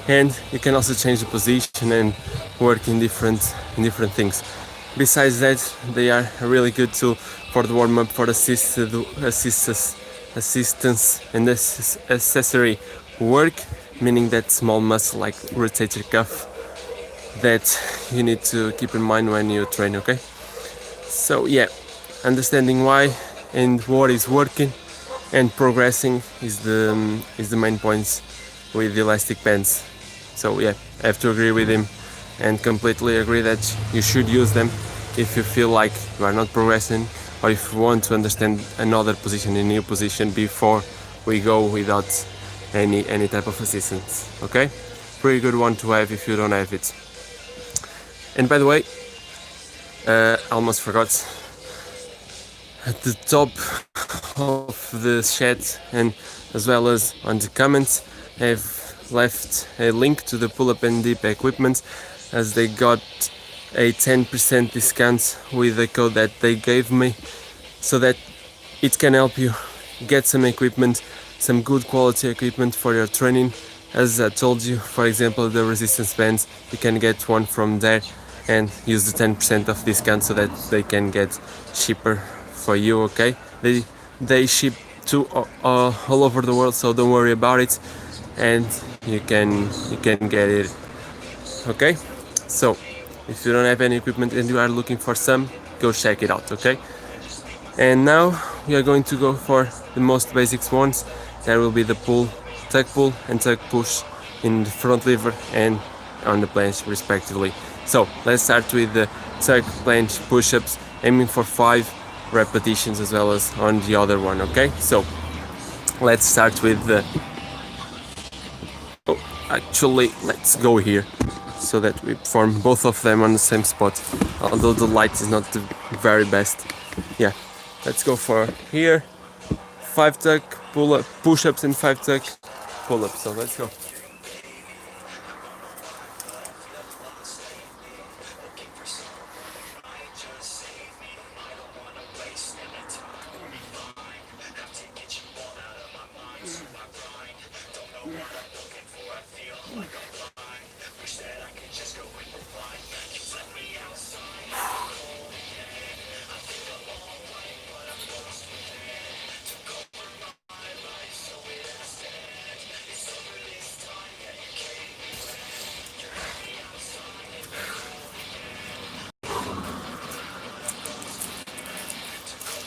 and you can also change the position and work in different things. Besides that, they are a really good tool for the warm-up, for assistance and accessory work, meaning that small muscle like rotator cuff that you need to keep in mind when you train, okay? So yeah, understanding why and what is working and progressing is the main points with the elastic bands. So yeah, I have to agree with him and completely agree that you should use them if you feel like you are not progressing, or if you want to understand another position, a new position, before we go without any type of assistance. Okay, pretty good one to have if you don't have it. And by the way, I almost forgot, at the top of the chat and as well as on the comments, I've left a link to the pull-up and dip equipment, as they got a 10% discount with the code that they gave me, so that it can help you get some equipment, some good quality equipment for your training. As I told you, for example, the resistance bands, you can get one from there and use the 10% of discount so that they can get cheaper for you. Okay, they ship to all over the world, so don't worry about it, and you can get it. Okay, so if you don't have any equipment and you are looking for some, go check it out. Okay, and now we are going to go for the most basics ones. There will be the pull, tuck pull and tuck push in the front lever and on the planche respectively. So let's start with the tuck planche push-ups, aiming for 5 repetitions as well as on the other one. Okay, so let's start with the actually let's go here so that we perform both of them on the same spot, although the light is not the very best. Yeah, let's go for here 5 tuck pull-up push-ups and 5 tuck pull-ups. So let's go.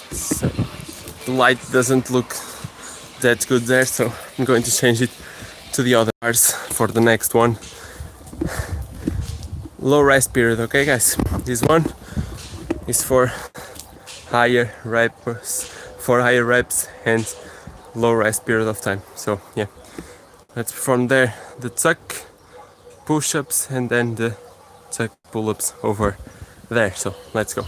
So the light doesn't look that good there, so I'm going to change it to the other bars for the next one. Low rest period. Okay guys, this one is for higher reps and low rest period of time. So yeah, let's perform there the tuck push-ups and then the tuck pull-ups over there. So let's go.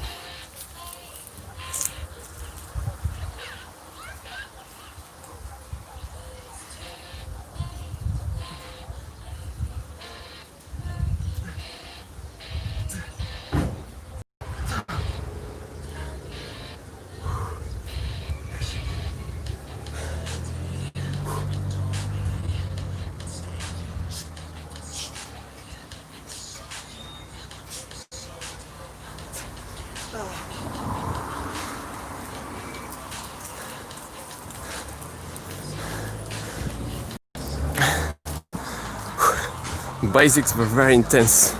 Basics were very intense.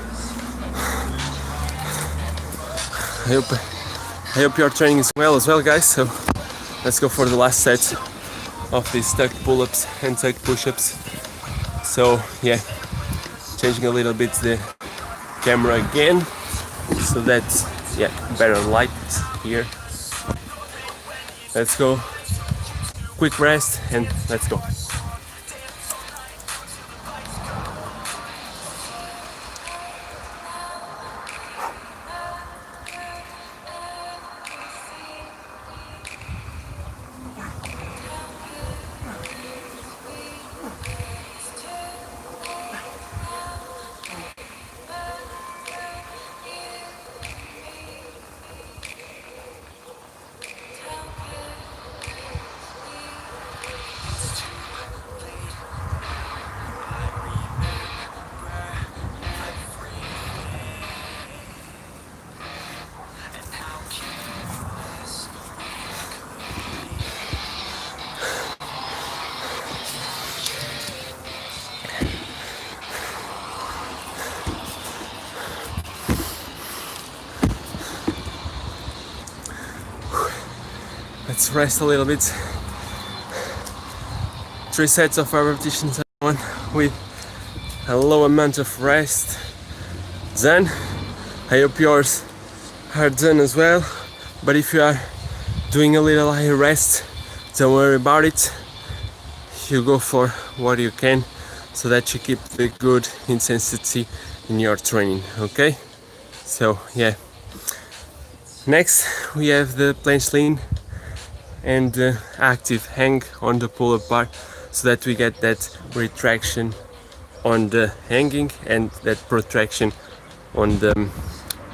I hope your training is well as well, guys. So let's go for the last set of these tuck pull-ups and tuck push-ups. So yeah, changing a little bit the camera again so that better light here. Let's go, quick rest and let's go. Let's rest a little bit. 3 sets of 5 repetitions on with a low amount of rest. Done. I hope yours are done as well. But if you are doing a little higher rest, don't worry about it. You go for what you can so that you keep the good intensity in your training. Okay? So yeah. Next we have the planche lean and active hang on the pull-up bar, so that we get that retraction on the hanging and that protraction on the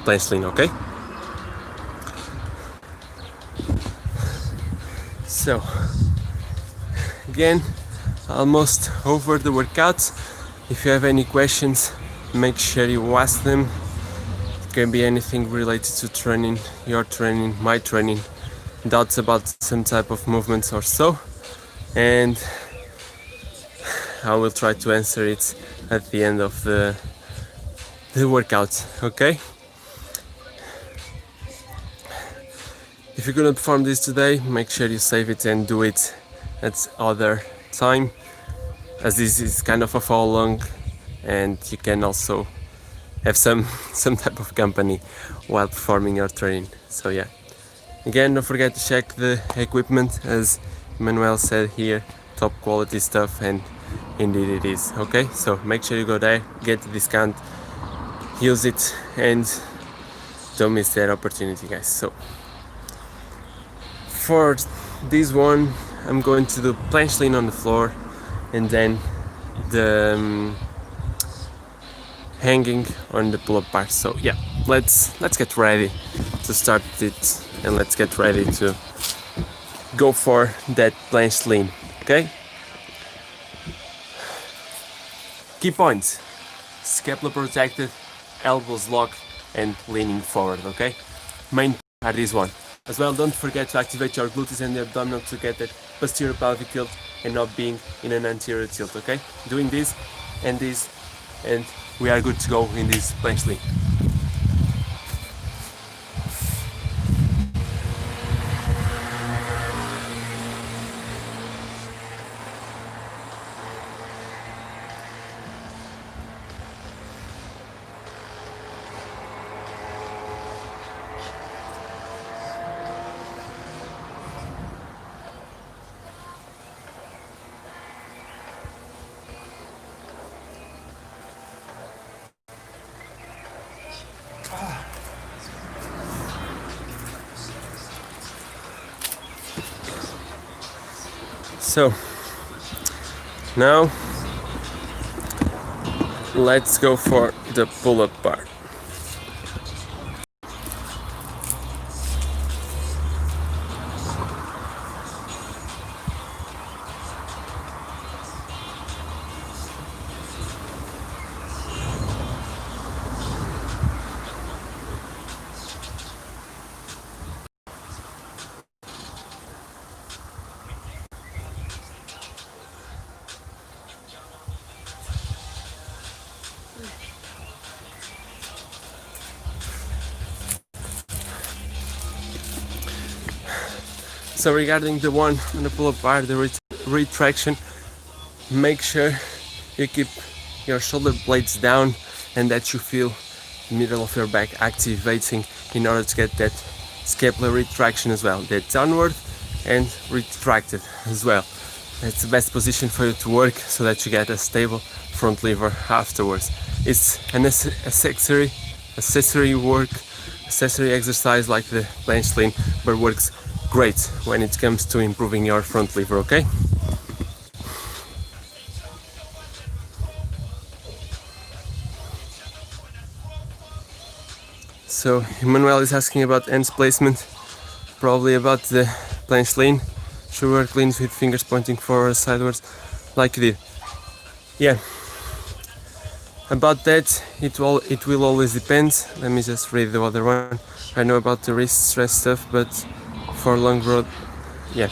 planche lean, okay? So again, almost over the workout. If you have any questions, make sure you ask them. It can be anything related to training, your training, my training, doubts about some type of movements or so, and I will try to answer it at the end of the workout, okay? If you're gonna perform this today, make sure you save it and do it at other time, as this is kind of a follow along, and you can also have some type of company while performing your training. So yeah, again, don't forget to check the equipment, as Manuel said here, top quality stuff, and indeed it is, okay? So make sure you go there, get the discount, use it, and don't miss that opportunity, guys. So for this one, I'm going to do planche lean on the floor, and then the hanging on the pull-up bar. So yeah, let's get ready to start it, and let's get ready to go for that planche lean, okay? Key points: scapula protected, elbows locked, and leaning forward, okay? Main are this one. As well, don't forget to activate your glutes and the abdominal to get that posterior pelvic tilt and not being in an anterior tilt, okay? Doing this, and we are good to go in this planche lean. So now let's go for the pull-up bar. So regarding the one on the pull-up bar, the retraction, make sure you keep your shoulder blades down and that you feel the middle of your back activating in order to get that scapular retraction as well. That downward and retracted as well. That's the best position for you to work, so that you get a stable front lever afterwards. It's an accessory exercise like the planche lean, but works great when it comes to improving your front lever, okay? So Emmanuel is asking about hands placement, probably about the planche lean. Should work leans with fingers pointing forward, sideways, like you did. Yeah. About that, it will always depend. Let me just read the other one. I know about the wrist stress stuff, but for long road, yeah.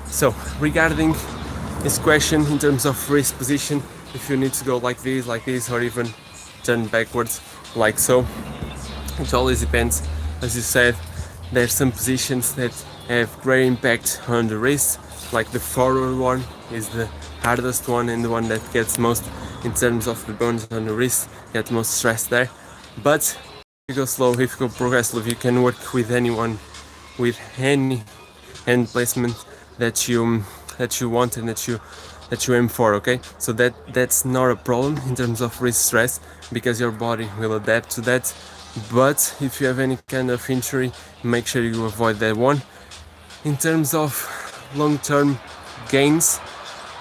So regarding this question in terms of wrist position, if you need to go like this, or even turn backwards like so, it always depends. As you said, there's some positions that have great impact on the wrist, like the forward one is the hardest one and the one that gets most in terms of the bones on the wrist, get most stress there. But if you go slow, if you go progressive, you can work with anyone, with any hand placement that you want and that you aim for, okay? So that's not a problem in terms of wrist stress, because your body will adapt to that. But if you have any kind of injury, make sure you avoid that one. In terms of long-term gains,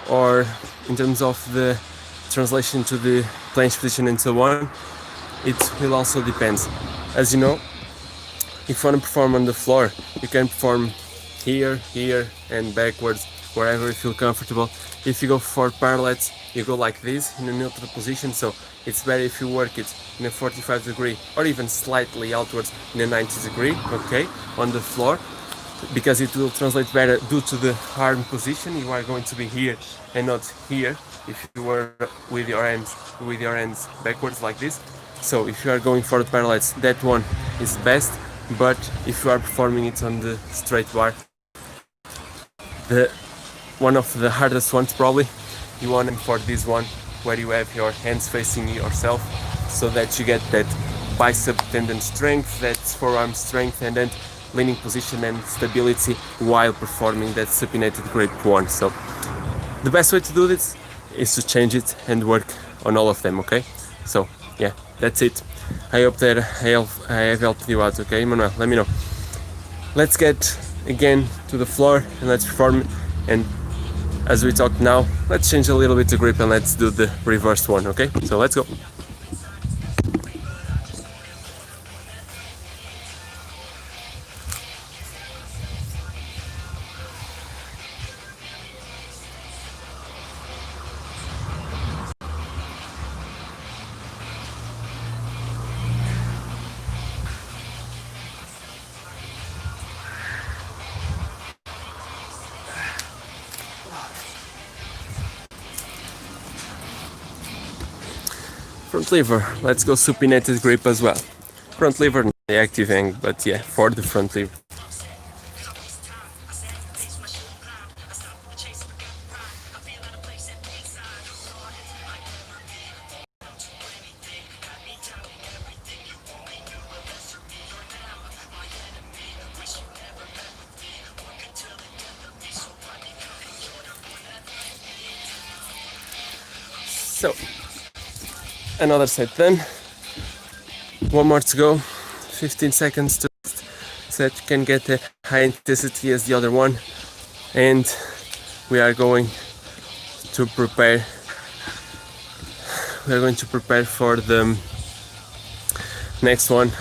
or in terms of the translation to the planche position and so on, it will also depend. As you know, if you want to perform on the floor, you can perform here, here, and backwards, wherever you feel comfortable. If you go for parallettes, you go like this in a neutral position, so it's better if you work it in a 45 degree or even slightly outwards in a 90 degree, okay, on the floor, because it will translate better due to the arm position. You are going to be here and not here if you were with your hands backwards like this. So if you are going for the parallettes, that one is best, but if you are performing it on the straight bar, one of the hardest ones probably, you want them for this one where you have your hands facing yourself, so that you get that bicep tendon strength, that forearm strength, and then leaning position and stability while performing that supinated grip one. So the best way to do this is to change it and work on all of them, okay? So yeah, that's it. I hope that I have helped you out, okay, Manuel? Let me know. Let's get again to the floor and let's perform. And as we talked now, let's change a little bit the grip and let's do the reversed one, okay? So let's go. Front lever, let's go supinated grip as well. Front lever, the active angle, but yeah, for the front lever. So, another set then. One more to go. 15 seconds to so that you can get a high intensity as the other one. And we are going to prepare. We are going to prepare for the next one.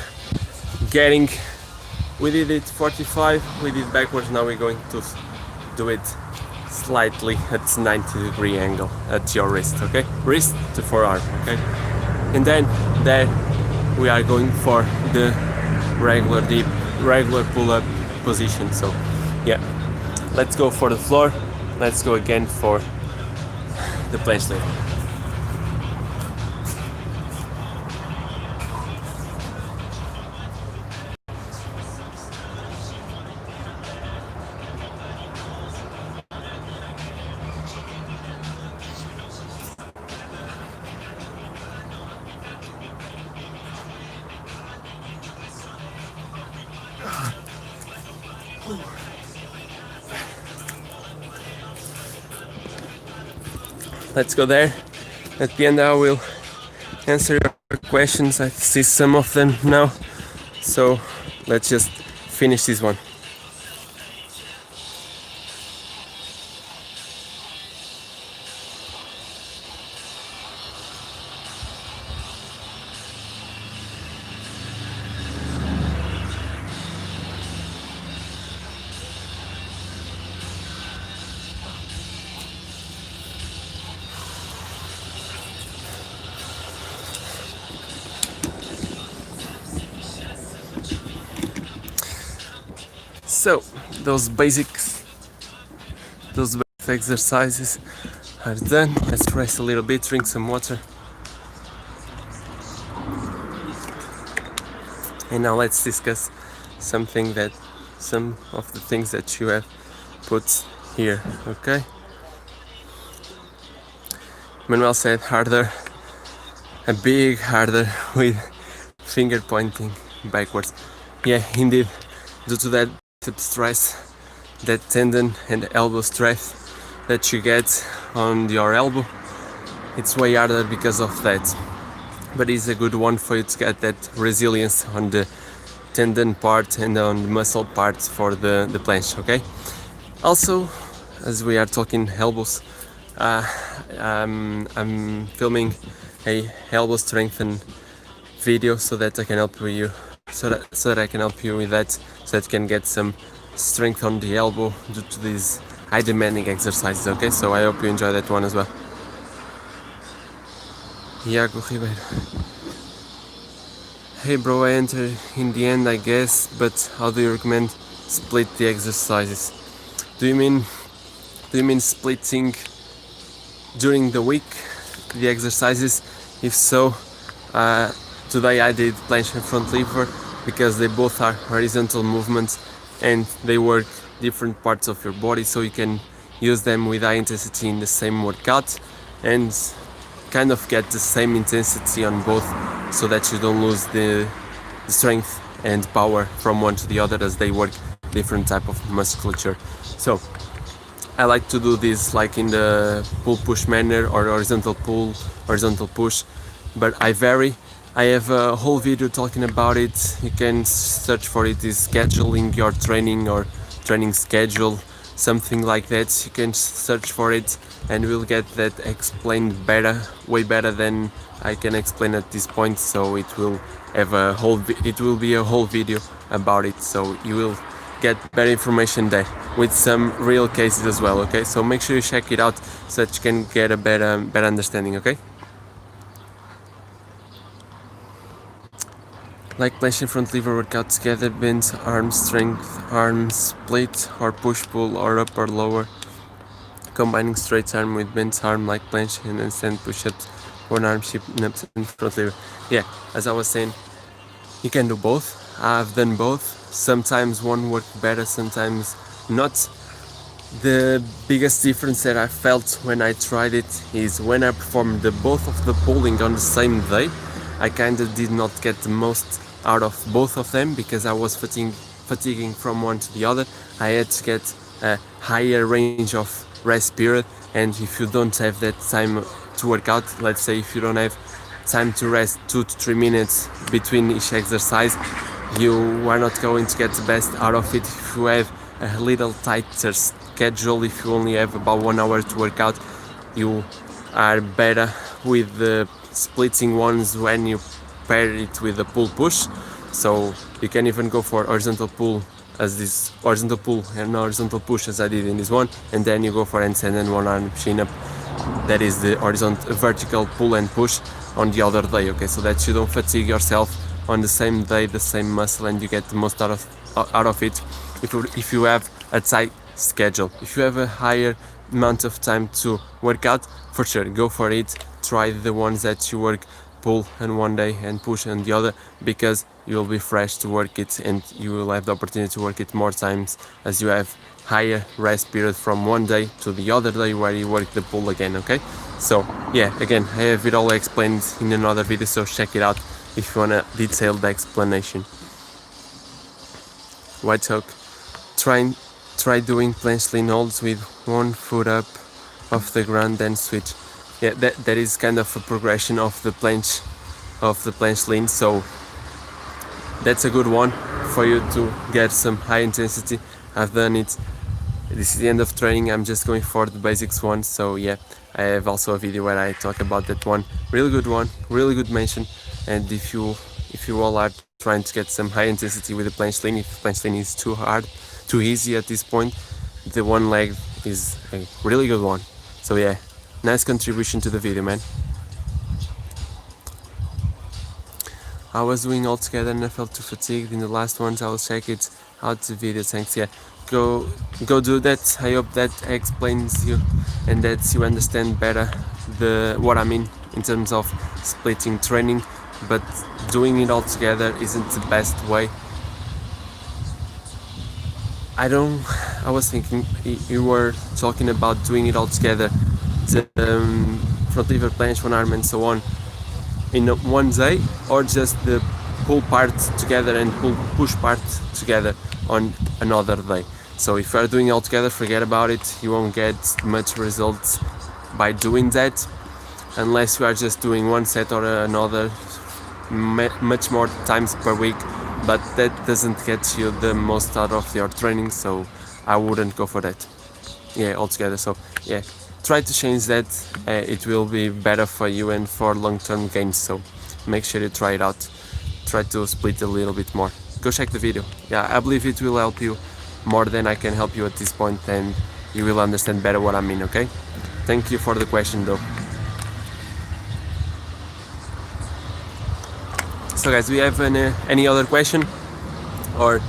We did it 45, we did backwards, now we're going to do it slightly at 90 degree angle at your wrist, okay? Wrist to forearm, okay? And then there we are going for the regular pull-up position. So yeah, let's go for the floor. Let's go again for the planche later. Let's go there. At the end I will answer your questions. I see some of them now. So let's just finish this one. So those basic exercises are done. Let's rest a little bit, drink some water. And now let's discuss some of the things that you have put here, okay? Manuel said harder, a big harder with finger pointing backwards. Yeah, indeed, due to that stress, that tendon and elbow stress that you get on your elbow, it's way harder because of that. But it's a good one for you to get that resilience on the tendon part and on the muscle parts for the planche, okay? Also, as we are talking elbows, I'm filming a elbow strengthen video so that I can help you, so that I can help you with that, so that you can get some strength on the elbow due to these high demanding exercises. Okay, so I hope you enjoy that one as well. Iago Ribeiro. Hey bro, I entered in the end I guess, but how do you recommend split the exercises? Do you mean splitting during the week the exercises? If so, today I did planche and front lever because they both are horizontal movements and they work different parts of your body, so you can use them with high intensity in the same workout and kind of get the same intensity on both, so that you don't lose the strength and power from one to the other, as they work different type of musculature. So I like to do this like in the pull push manner or horizontal pull, horizontal push, but I vary. I have a whole video talking about it. You can search for it, is scheduling your training or training schedule, something like that. You can search for it and we'll get that explained better, way better than I can explain at this point. So it will have a whole it will be a whole video about it, so you will get better information there with some real cases as well. Okay, so make sure you check it out so that you can get a better understanding. Okay, like planche and front lever workout together, bends, arm strength, arms split, or push pull, or up or lower, combining straight arm with bent arm like planche, and then stand push-ups, one arm chin-ups and front lever. Yeah, as I was saying, you can do both. I've done both. Sometimes one worked better, sometimes not. The biggest difference that I felt when I tried it is when I performed both of the pulling on the same day, I kind of did not get the most out of both of them because I was fatiguing from one to the other. I had to get a higher range of rest period, and if you don't have that time to work out, let's say if you don't have time to rest 2 to 3 minutes between each exercise, you are not going to get the best out of it. If you have a little tighter schedule, if you only have about 1 hour to work out, you are better with the splitting ones when you pair it with the pull push. So you can even go for horizontal pull as this horizontal pull and horizontal push as I did in this one, and then you go for handstand and one arm chin up. That is the horizontal vertical pull and push on the other day. Okay, so that you don't fatigue yourself on the same day, the same muscle, and you get the most out of it if you have a tight schedule. If you have a higher amount of time to work out, for sure go for it. Try the ones that you work pull on one day and push on the other, because you will be fresh to work it and you will have the opportunity to work it more times, as you have higher rest period from one day to the other day where you work the pull again. Okay, so yeah, again, I have it all explained in another video, so check it out if you want a detailed explanation. White Oak, try doing planche lean holds with one foot up off the ground, then switch. Yeah, that is kind of a progression of the planche lean, so that's a good one for you to get some high intensity. I've done it. This is the end of training. I'm just going for the basics one. So yeah, I have also a video where I talk about that one. Really good one, really good mention. And if you all are trying to get some high intensity with the planche lean, if planche lean is too hard, too easy at this point, the one leg is a really good one. So yeah, nice contribution to the video, man. I was doing all together and I felt too fatigued in the last ones. I will check it out the video. Thanks. Yeah, go do that. I hope that explains you and that you understand better what I mean in terms of splitting training. But doing it all together isn't the best way. I was thinking you were talking about doing it all together, the front lever, planche, one arm and so on, in one day, or just the pull part together and push part together on another day. So if you are doing it all together, forget about it. You won't get much results by doing that, unless you are just doing one set or another much more times per week. but that doesn't get you the most out of your training, so I wouldn't go for that. Yeah, altogether. So yeah, try to change that. It will be better for you and for long-term gains, so make sure you try it out. Try to split a little bit more. Go check the video. Yeah, I believe it will help you more than I can help you at this point, and you will understand better what I mean. Okay, thank you for the question though. So guys, we have any other question, or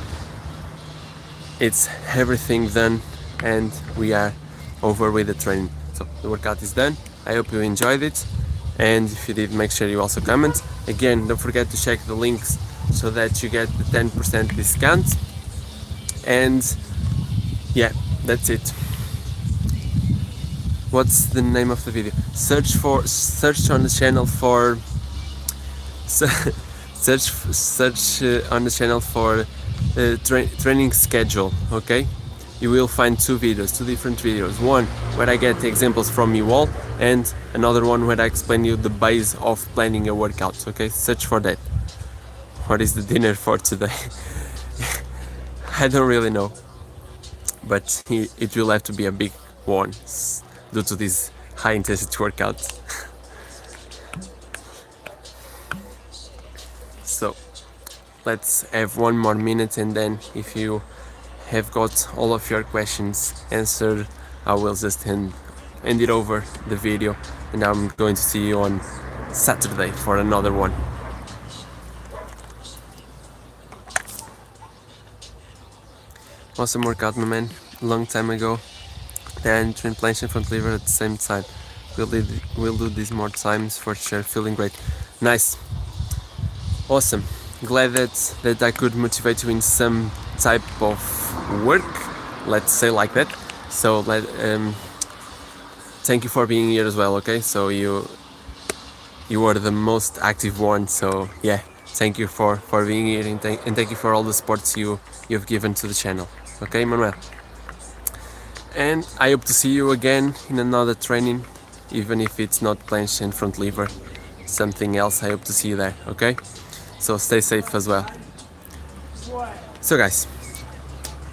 it's everything done and we are over with the training? So the workout is done. I hope you enjoyed it, and if you did, make sure you also comment. Again, don't forget to check the links so that you get the 10% discount. And yeah, that's it. What's the name of the video? Search on the channel for search on the channel for training schedule. Okay, you will find two different videos. One where I get examples from you all, and another one where I explain you the base of planning a workout. Okay, search for that. What is the dinner for today? I don't really know, but it will have to be a big one due to this high intensity workout. So let's have one more minute, and then if you have got all of your questions answered, I will just hand it over the video, and I'm going to see you on Saturday for another one. Awesome workout, my man. Long time ago. Then train planche and front lever at the same time. We'll do this more times for sure. Feeling great. Nice. Awesome. Glad that I could motivate you in some type of work, let's say like that. So thank you for being here as well. Okay, so you are the most active one, so yeah, thank you for being here, and thank you for all the supports you've given to the channel. Okay, Manuel, and I hope to see you again in another training, even if it's not planche and front lever, something else. I hope to see you there. Okay, so stay safe as well. So guys,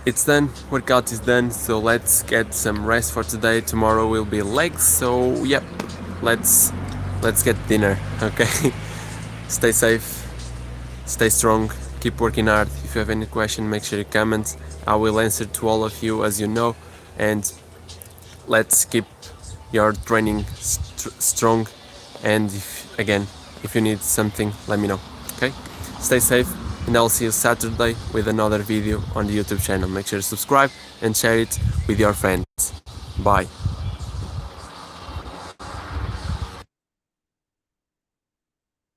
it's done, workout is done, so let's get some rest for today. Tomorrow will be legs, so yep, let's get dinner. Okay, stay safe, stay strong, keep working hard. If you have any question, make sure you comment. I will answer to all of you, as you know, and let's keep your training strong. And if you need something, let me know. Okay, stay safe, and I'll see you Saturday with another video on the YouTube channel. Make sure to subscribe and share it with your friends. Bye.